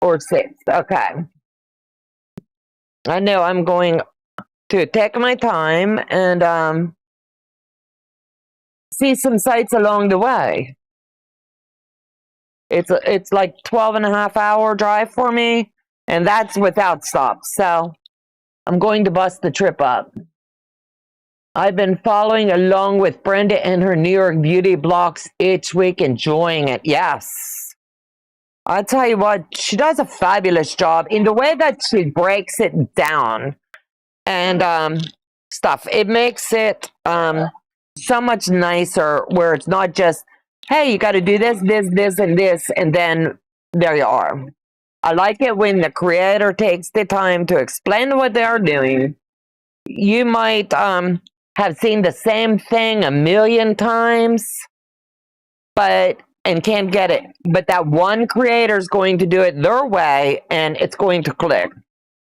or 6th. Okay. I know I'm going to take my time and see some sights along the way. It's like 12.5-hour drive for me, and that's without stops. So I'm going to bust the trip up. I've been following along with Brenda and her New York beauty blocks each week, enjoying it. Yes. I'll tell you what, she does a fabulous job in the way that she breaks it down and stuff. It makes it so much nicer where it's not just, hey, you got to do this, this, and this, and then there you are. I like it when the creator takes the time to explain what they're doing. You might have seen the same thing a million times, and can't get it. But that one creator is going to do it their way, and it's going to click.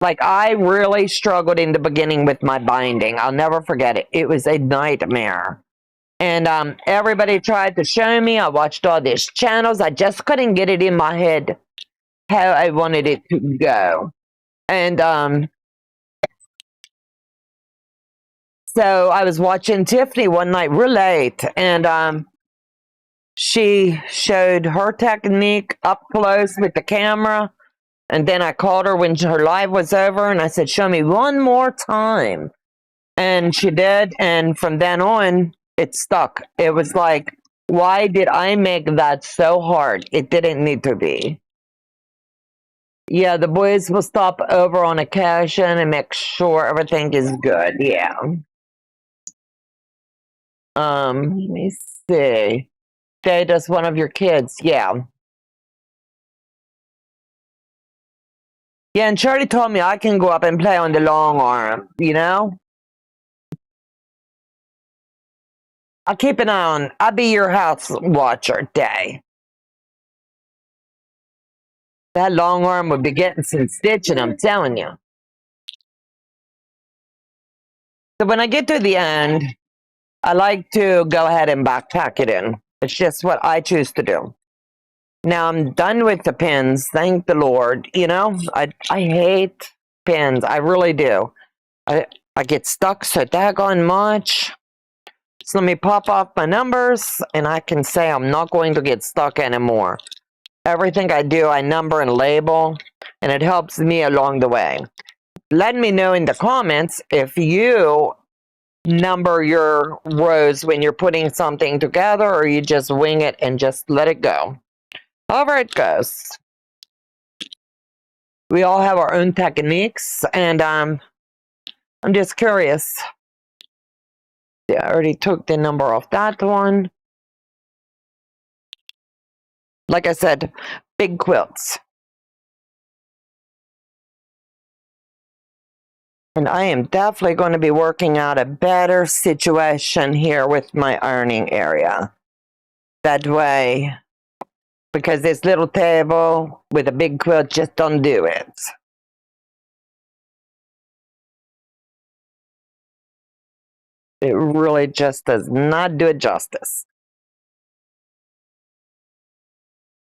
Like, I really struggled in the beginning with my binding. I'll never forget it. It was a nightmare. And everybody tried to show me. I watched all these channels. I just couldn't get it in my head how I wanted it to go. And so I was watching Tiffany one night real late, and she showed her technique up close with the camera. And then I called her when her live was over, and I said, show me one more time. And she did, and from then on, it stuck. It was like, why did I make that so hard? It didn't need to be. Yeah, the boys will stop over on occasion and make sure everything is good. Yeah. Let me see. Jay, does one of your kids? Yeah. Yeah, and Charlie told me I can go up and play on the long arm, you know? I'll keep an eye on. I'll be your house watcher, Day. That long arm would be getting some stitching, I'm telling you. So when I get to the end, I like to go ahead and backpack it in. It's just what I choose to do. Now I'm done with the pins, thank the Lord. You know, I hate pins. I really do. I get stuck so daggone much. So let me pop off my numbers, and I can say I'm not going to get stuck anymore. Everything I do, I number and label, and it helps me along the way. Let me know in the comments if you number your rows when you're putting something together, or you just wing it and just let it go. However it goes. We all have our own techniques, and I'm just curious. Yeah, I already took the number off that one. Like I said, big quilts. And I am definitely going to be working out a better situation here with my ironing area. That way, because this little table with a big quilt just don't do it. It really just does not do it justice.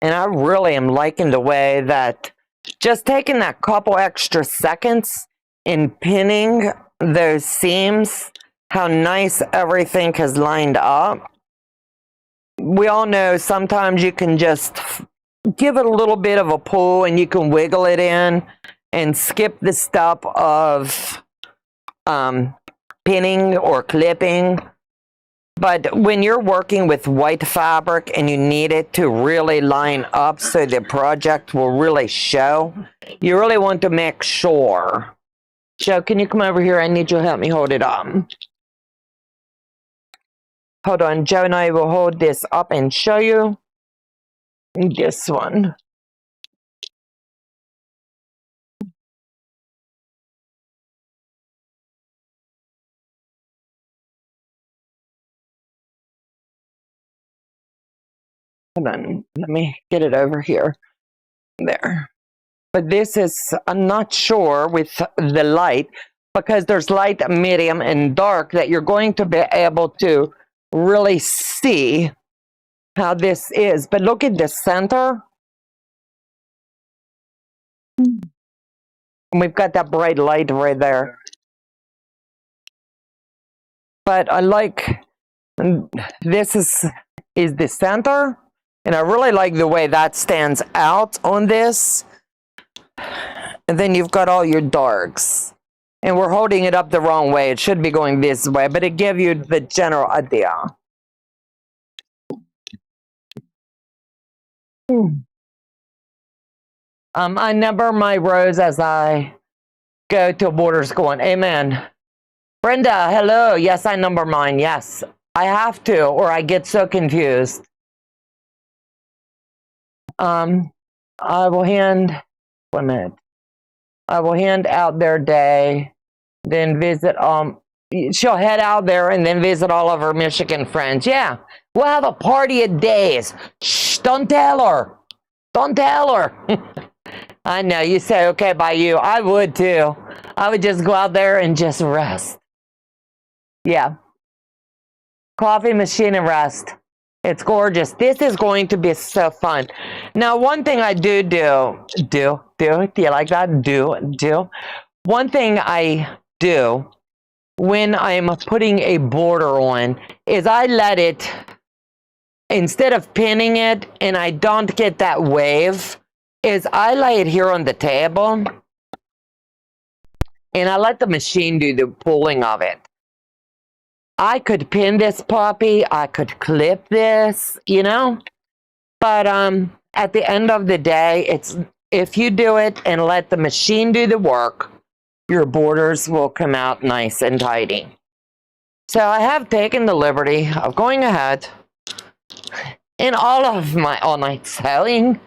And I really am liking the way that just taking that couple extra seconds and pinning those seams, how nice everything has lined up. We all know sometimes you can just give it a little bit of a pull and you can wiggle it in and skip the step of pinning or clipping. But when you're working with white fabric and you need it to really line up so the project will really show, you really want to make sure. Joe, can you come over here? I need you to help me hold it up. Hold on, Joe and I will hold this up and show you this one. Hold on, let me get it over here. There. But this is, I'm not sure with the light, because there's light, medium, and dark, that you're going to be able to really see how this is. But look at the center. And we've got that bright light right there. But I like, this is the center. And I really like the way that stands out on this. And then you've got all your darks. And we're holding it up the wrong way. It should be going this way, but it gives you the general idea. I number my rows as I go to borders going, amen. Brenda, hello. Yes, I number mine. Yes, I have to, or I get so confused. I will hand, 1 minute. I will hand out their day, then visit, she'll head out there and then visit all of her Michigan friends. Yeah, we'll have a party of days. Shh, don't tell her. Don't tell her. I know, you say, okay, by you. I would too. I would just go out there and just rest. Yeah. Coffee machine and rest. It's gorgeous. This is going to be so fun. Now, one thing I do you like that? Do. One thing I do when I'm putting a border on is I let it, instead of pinning it and I don't get that wave, is I lay it here on the table and I let the machine do the pulling of it. I could pin this puppy, I could clip this, you know, but at the end of the day, it's, if you do it and let the machine do the work, your borders will come out nice and tidy. So I have taken the liberty of going ahead in all of my all-night sewing.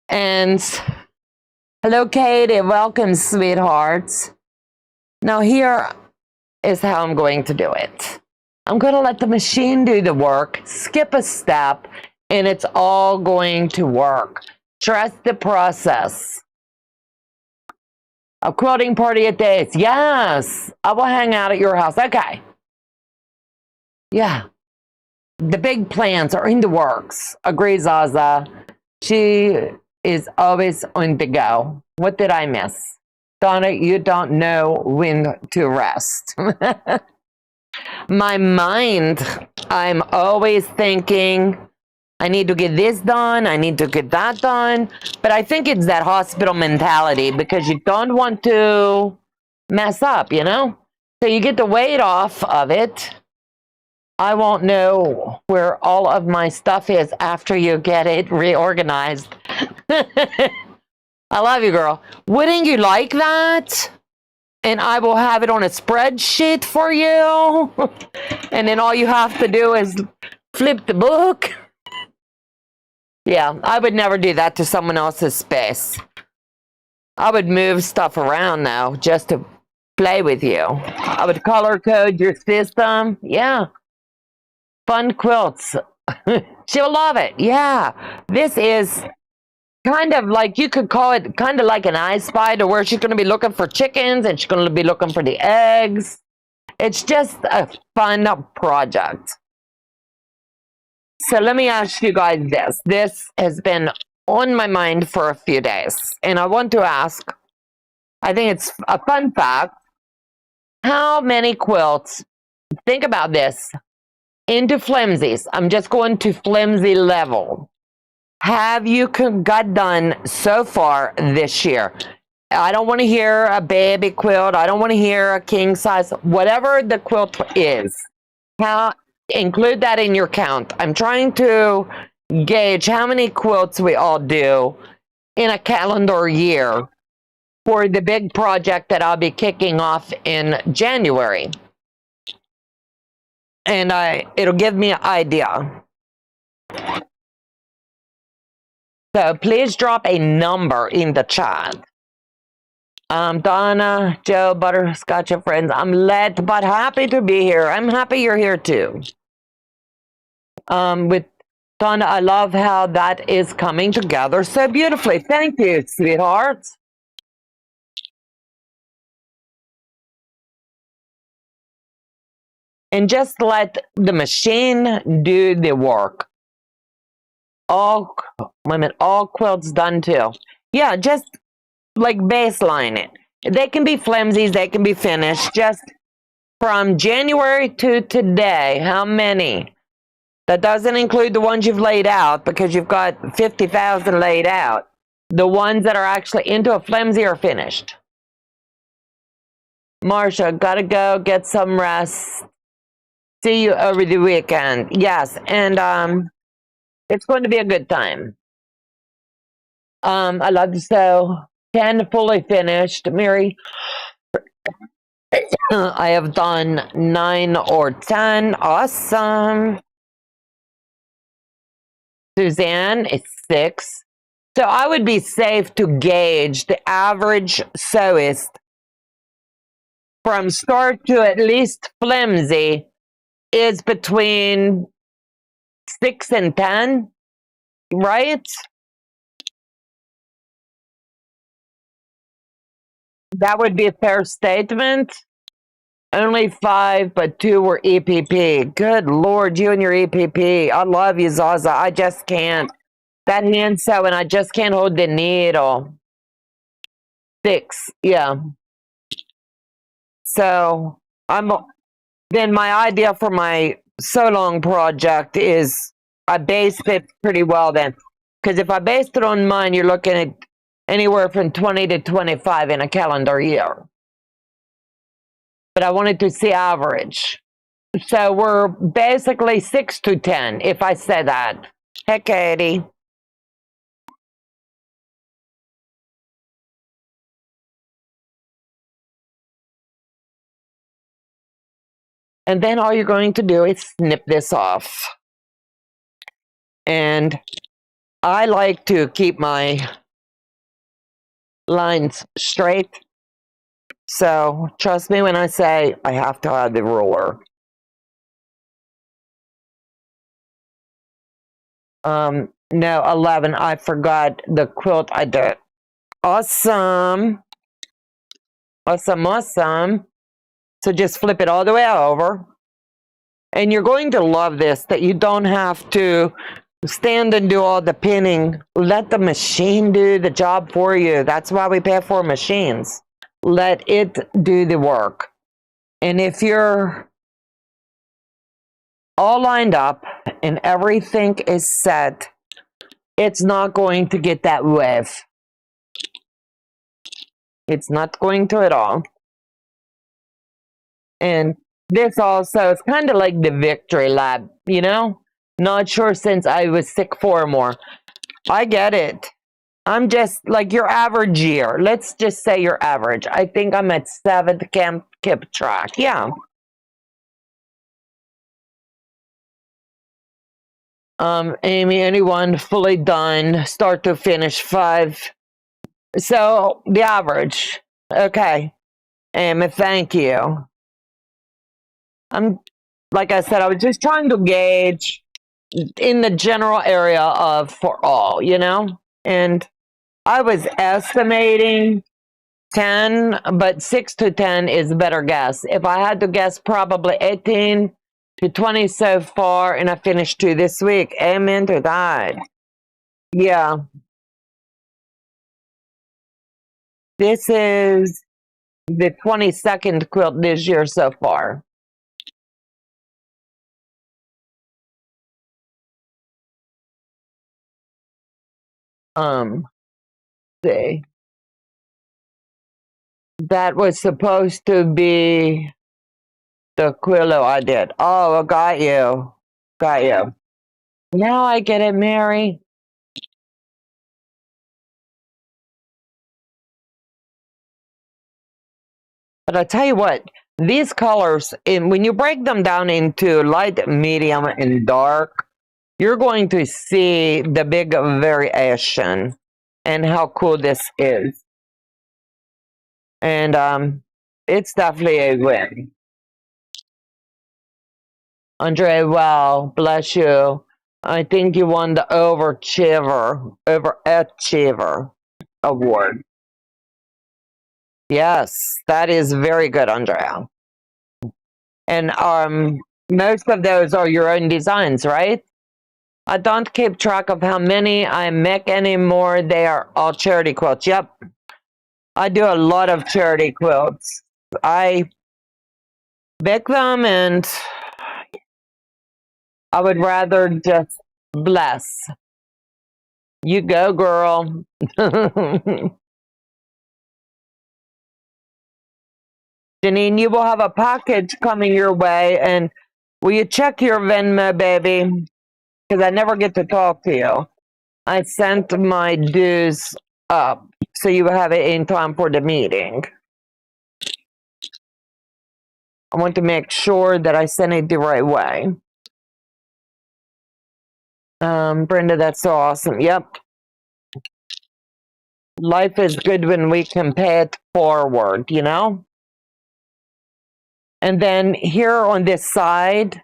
And hello, Katie. Welcome, sweethearts. Now here is how I'm going to do it. I'm going to let the machine do the work, skip a step, and it's all going to work. Trust the process. A quilting party at days. Yes, I will hang out at your house. Okay. Yeah. The big plans are in the works. Agree, Zaza. She is always on the go. What did I miss? Donna, you don't know when to rest. My mind, I'm always thinking, I need to get this done, I need to get that done. But I think it's that hospital mentality because you don't want to mess up, you know? So you get the weight off of it. I won't know where all of my stuff is after you get it reorganized. I love you, girl. Wouldn't you like that? and I will have it on a spreadsheet for you. And then all you have to do is flip the book. Yeah, I would never do that to someone else's space. I would move stuff around now just to play with you. I would color code your system. Yeah. Fun quilts. She'll love it. Yeah. This is kind of like, you could call it kind of like an I Spy, to where she's going to be looking for chickens and she's going to be looking for the eggs. It's just a fun project. So let me ask you guys this. This has been on my mind for a few days. And I want to ask, I think it's a fun fact, how many quilts, think about this, into flimsies, I'm just going to flimsy level, have you got done so far this year? I don't want to hear a baby quilt. I don't want to hear a king size, whatever the quilt is. Include that in your count. I'm trying to gauge how many quilts we all do in a calendar year for the big project that I'll be kicking off in January. And it'll give me an idea. So please drop a number in the chat. Donna, Joe, Butterscotch, and friends, I'm late but happy to be here. I'm happy you're here too. With Donna, I love how that is coming together so beautifully. Thank you, sweetheart. And just let the machine do the work. All quilts done too. Yeah, just like baseline it. They can be flimsies, they can be finished. Just from January to today, how many? That doesn't include the ones you've laid out, because you've got 50,000 laid out. The ones that are actually into a flimsy are finished. Marsha, gotta go get some rest. See you over the weekend. Yes, and it's going to be a good time. I love to sew. 10 fully finished. Mary, I have done 9 or 10. Awesome. Suzanne is 6. So I would be safe to gauge the average sewist from start to at least flimsy is between 6 and 10, right? That would be a fair statement. Only 5, but 2 were EPP. Good Lord, you and your EPP. I love you, Zaza. I just can't. That hand sewing, I just can't hold the needle. 6, yeah. So then my idea for my so long project is I based it pretty well then. Because if I based it on mine, you're looking at anywhere from 20 to 25 in a calendar year. But I wanted to see average. So we're basically 6 to 10, if I say that. Hey, Katie. And then all you're going to do is snip this off. And I like to keep my lines straight. So trust me when I say I have to have the ruler. No, 11. I forgot the quilt I did. Awesome. Awesome, awesome. So just flip it all the way over. And you're going to love this, that you don't have to stand and do all the pinning. Let the machine do the job for you. That's why we pay for machines. Let it do the work. And if you're all lined up and everything is set, it's not going to get that wave. It's not going to at all. And this also is kind of like the victory lap, you know? Not sure since I was sick 4 more. I get it. I'm just like your average year. Let's just say your average. I think I'm at 7th camp kip track. Yeah. Amy, anyone fully done, start to finish 5. So the average. Okay. Amy, thank you. I'm, like I said, I was just trying to gauge in the general area of for all, you know? And I was estimating 10, but 6 to 10 is a better guess. If I had to guess, probably 18 to 20 so far, and I finished 2 this week. Amen to that. Yeah. This is the 22nd quilt this year so far. See. That was supposed to be the Quillo I did. Oh, I got you. Got you. Now I get it, Mary. But I tell you what, these colors, when you break them down into light, medium, and dark, you're going to see the big variation and how cool this is. And it's definitely a win. Andre, wow, bless you. I think you won the Overachiever award. Yes, that is very good, Andrea. And most of those are your own designs, right? I don't keep track of how many I make anymore. They are all charity quilts. Yep. I do a lot of charity quilts. I make them and I would rather just bless. You go, girl. Janine, you will have a package coming your way, and will you check your Venmo, baby? Because I never get to talk to you. I sent my dues up, so you will have it in time for the meeting. I want to make sure that I send it the right way. Brenda, that's so awesome. Yep. Life is good when we can pay it forward, you know? And then here on this side,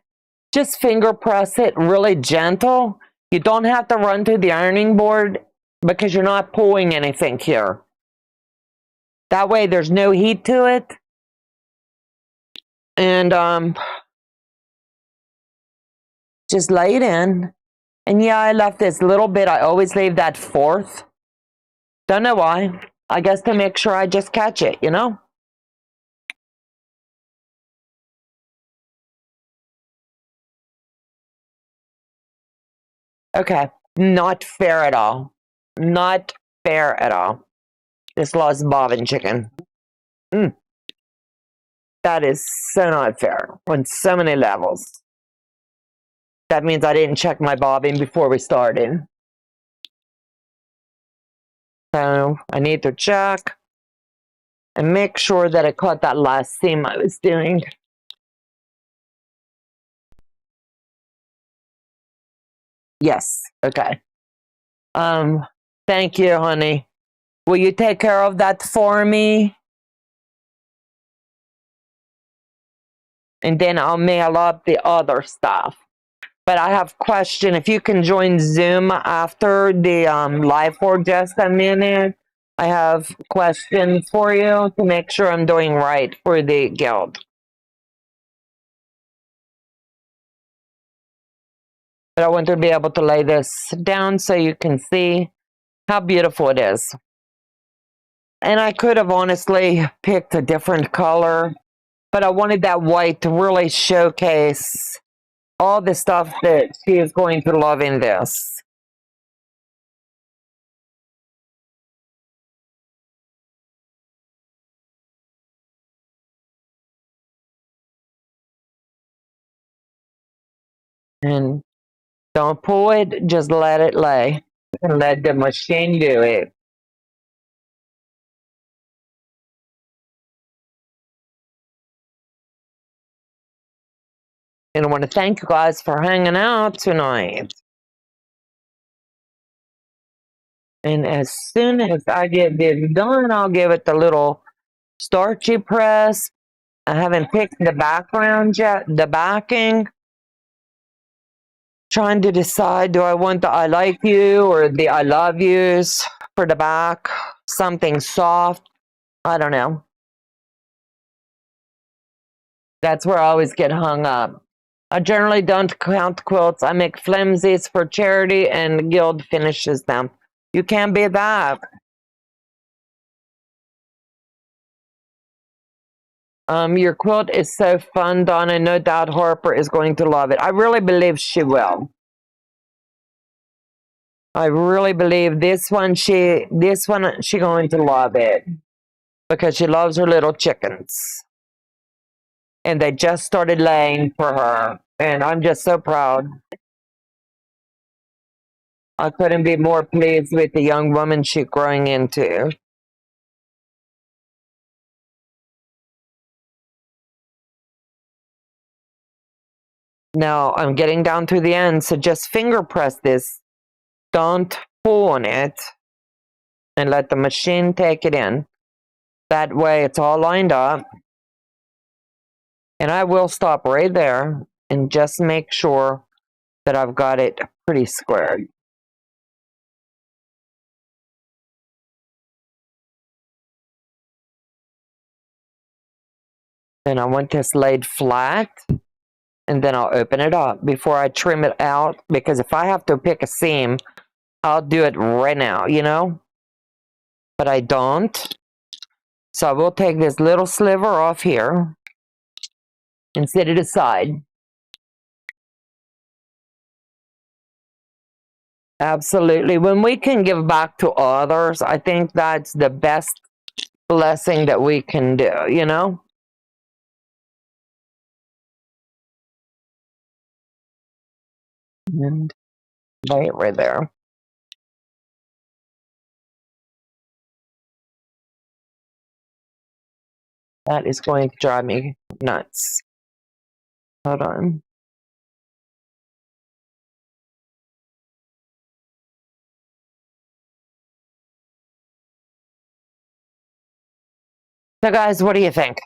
just finger press it really gentle. You don't have to run to the ironing board because you're not pulling anything here. That way there's no heat to it. And just lay it in. And yeah, I left this little bit. I always leave that 4th. Don't know why. I guess to make sure I just catch it, you know? Okay. Not fair at all. Not fair at all. This lost bobbin chicken. That is so not fair on so many levels. That means I didn't check my bobbin before we started. So I need to check and make sure that I caught that last seam I was doing. Yes, okay. Thank you, honey. Will you take care of that for me? And then I'll mail up the other stuff. But I have a question. If you can join Zoom after the live for just a minute, I have questions for you to make sure I'm doing right for the guild. But I want to be able to lay this down so you can see how beautiful it is. And I could have honestly picked a different color, but I wanted that white to really showcase all the stuff that she is going to love in this. And don't pull it, just let it lay and let the machine do it. And I want to thank you guys for hanging out tonight. And as soon as I get this done, I'll give it the little starchy press. I haven't picked the background yet, the backing. Trying to decide, do I want the I like you or the I love yous for the back? Something soft. I don't know. That's where I always get hung up. I generally don't count quilts. I make flimsies for charity and the guild finishes them. You can't beat that. Your quilt is so fun, Donna. No doubt Harper is going to love it. I really believe she will. I really believe this one she going to love it because she loves her little chickens. And they just started laying for her. And I'm just so proud. I couldn't be more pleased with the young woman she's growing into. Now I'm getting down to the end, so just finger press this. Don't pull on it. And let the machine take it in. That way it's all lined up. And I will stop right there and just make sure that I've got it pretty squared. Then I want this laid flat. And then I'll open it up before I trim it out. Because if I have to pick a seam, I'll do it right now, you know? But I don't. So I will take this little sliver off here and set it aside. Absolutely. When we can give back to others, I think that's the best blessing that we can do, you know? And lay it right there. That is going to drive me nuts. Hold on. So guys, what do you think?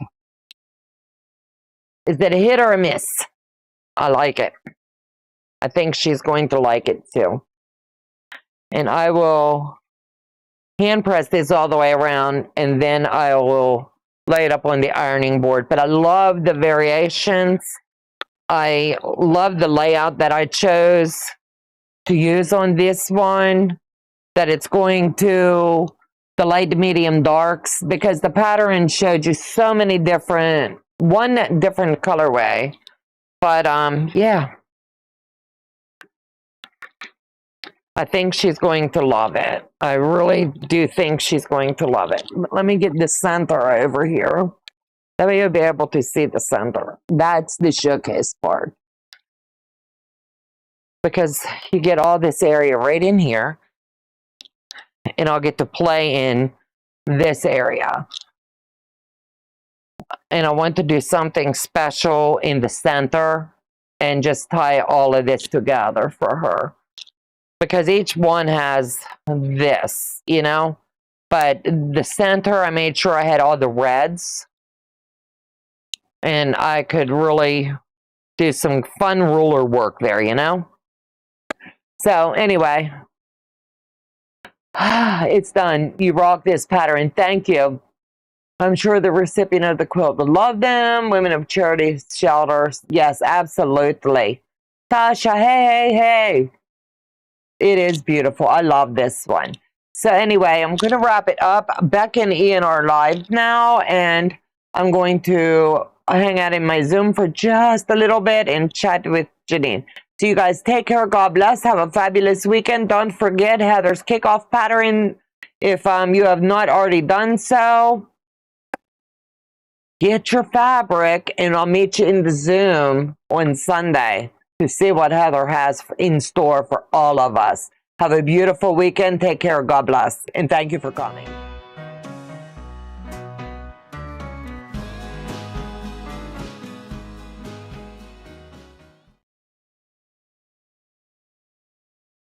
Is it a hit or a miss? I like it. I think she's going to like it too. And I will hand press this all the way around and then I will lay it up on the ironing board. But I love the variations. I love the layout that I chose to use on this one. That it's going to the light, medium, darks. Because the pattern showed you so many different, one different colorway. But yeah. I think she's going to love it. I really do think she's going to love it. Let me get the center over here. That way you'll be able to see the center. That's the showcase part. Because you get all this area right in here. And I'll get to play in this area. And I want to do something special in the center. And just tie all of this together for her. Because each one has this, you know. But the center, I made sure I had all the reds. And I could really do some fun ruler work there, you know. So, anyway. It's done. You rock this pattern. Thank you. I'm sure the recipient of the quilt will love them. Women of charity shelters. Yes, absolutely. Tasha, hey. It is beautiful. I love this one. So anyway, I'm going to wrap it up. Beck and Ian are live now, and I'm going to hang out in my Zoom for just a little bit and chat with Janine. So you guys take care. God bless. Have a fabulous weekend. Don't forget Heather's kickoff pattern. If you have not already done so, get your fabric, and I'll meet you in the Zoom on Sunday to see what Heather has in store for all of us. Have a beautiful weekend. Take care. God bless. And thank you for coming.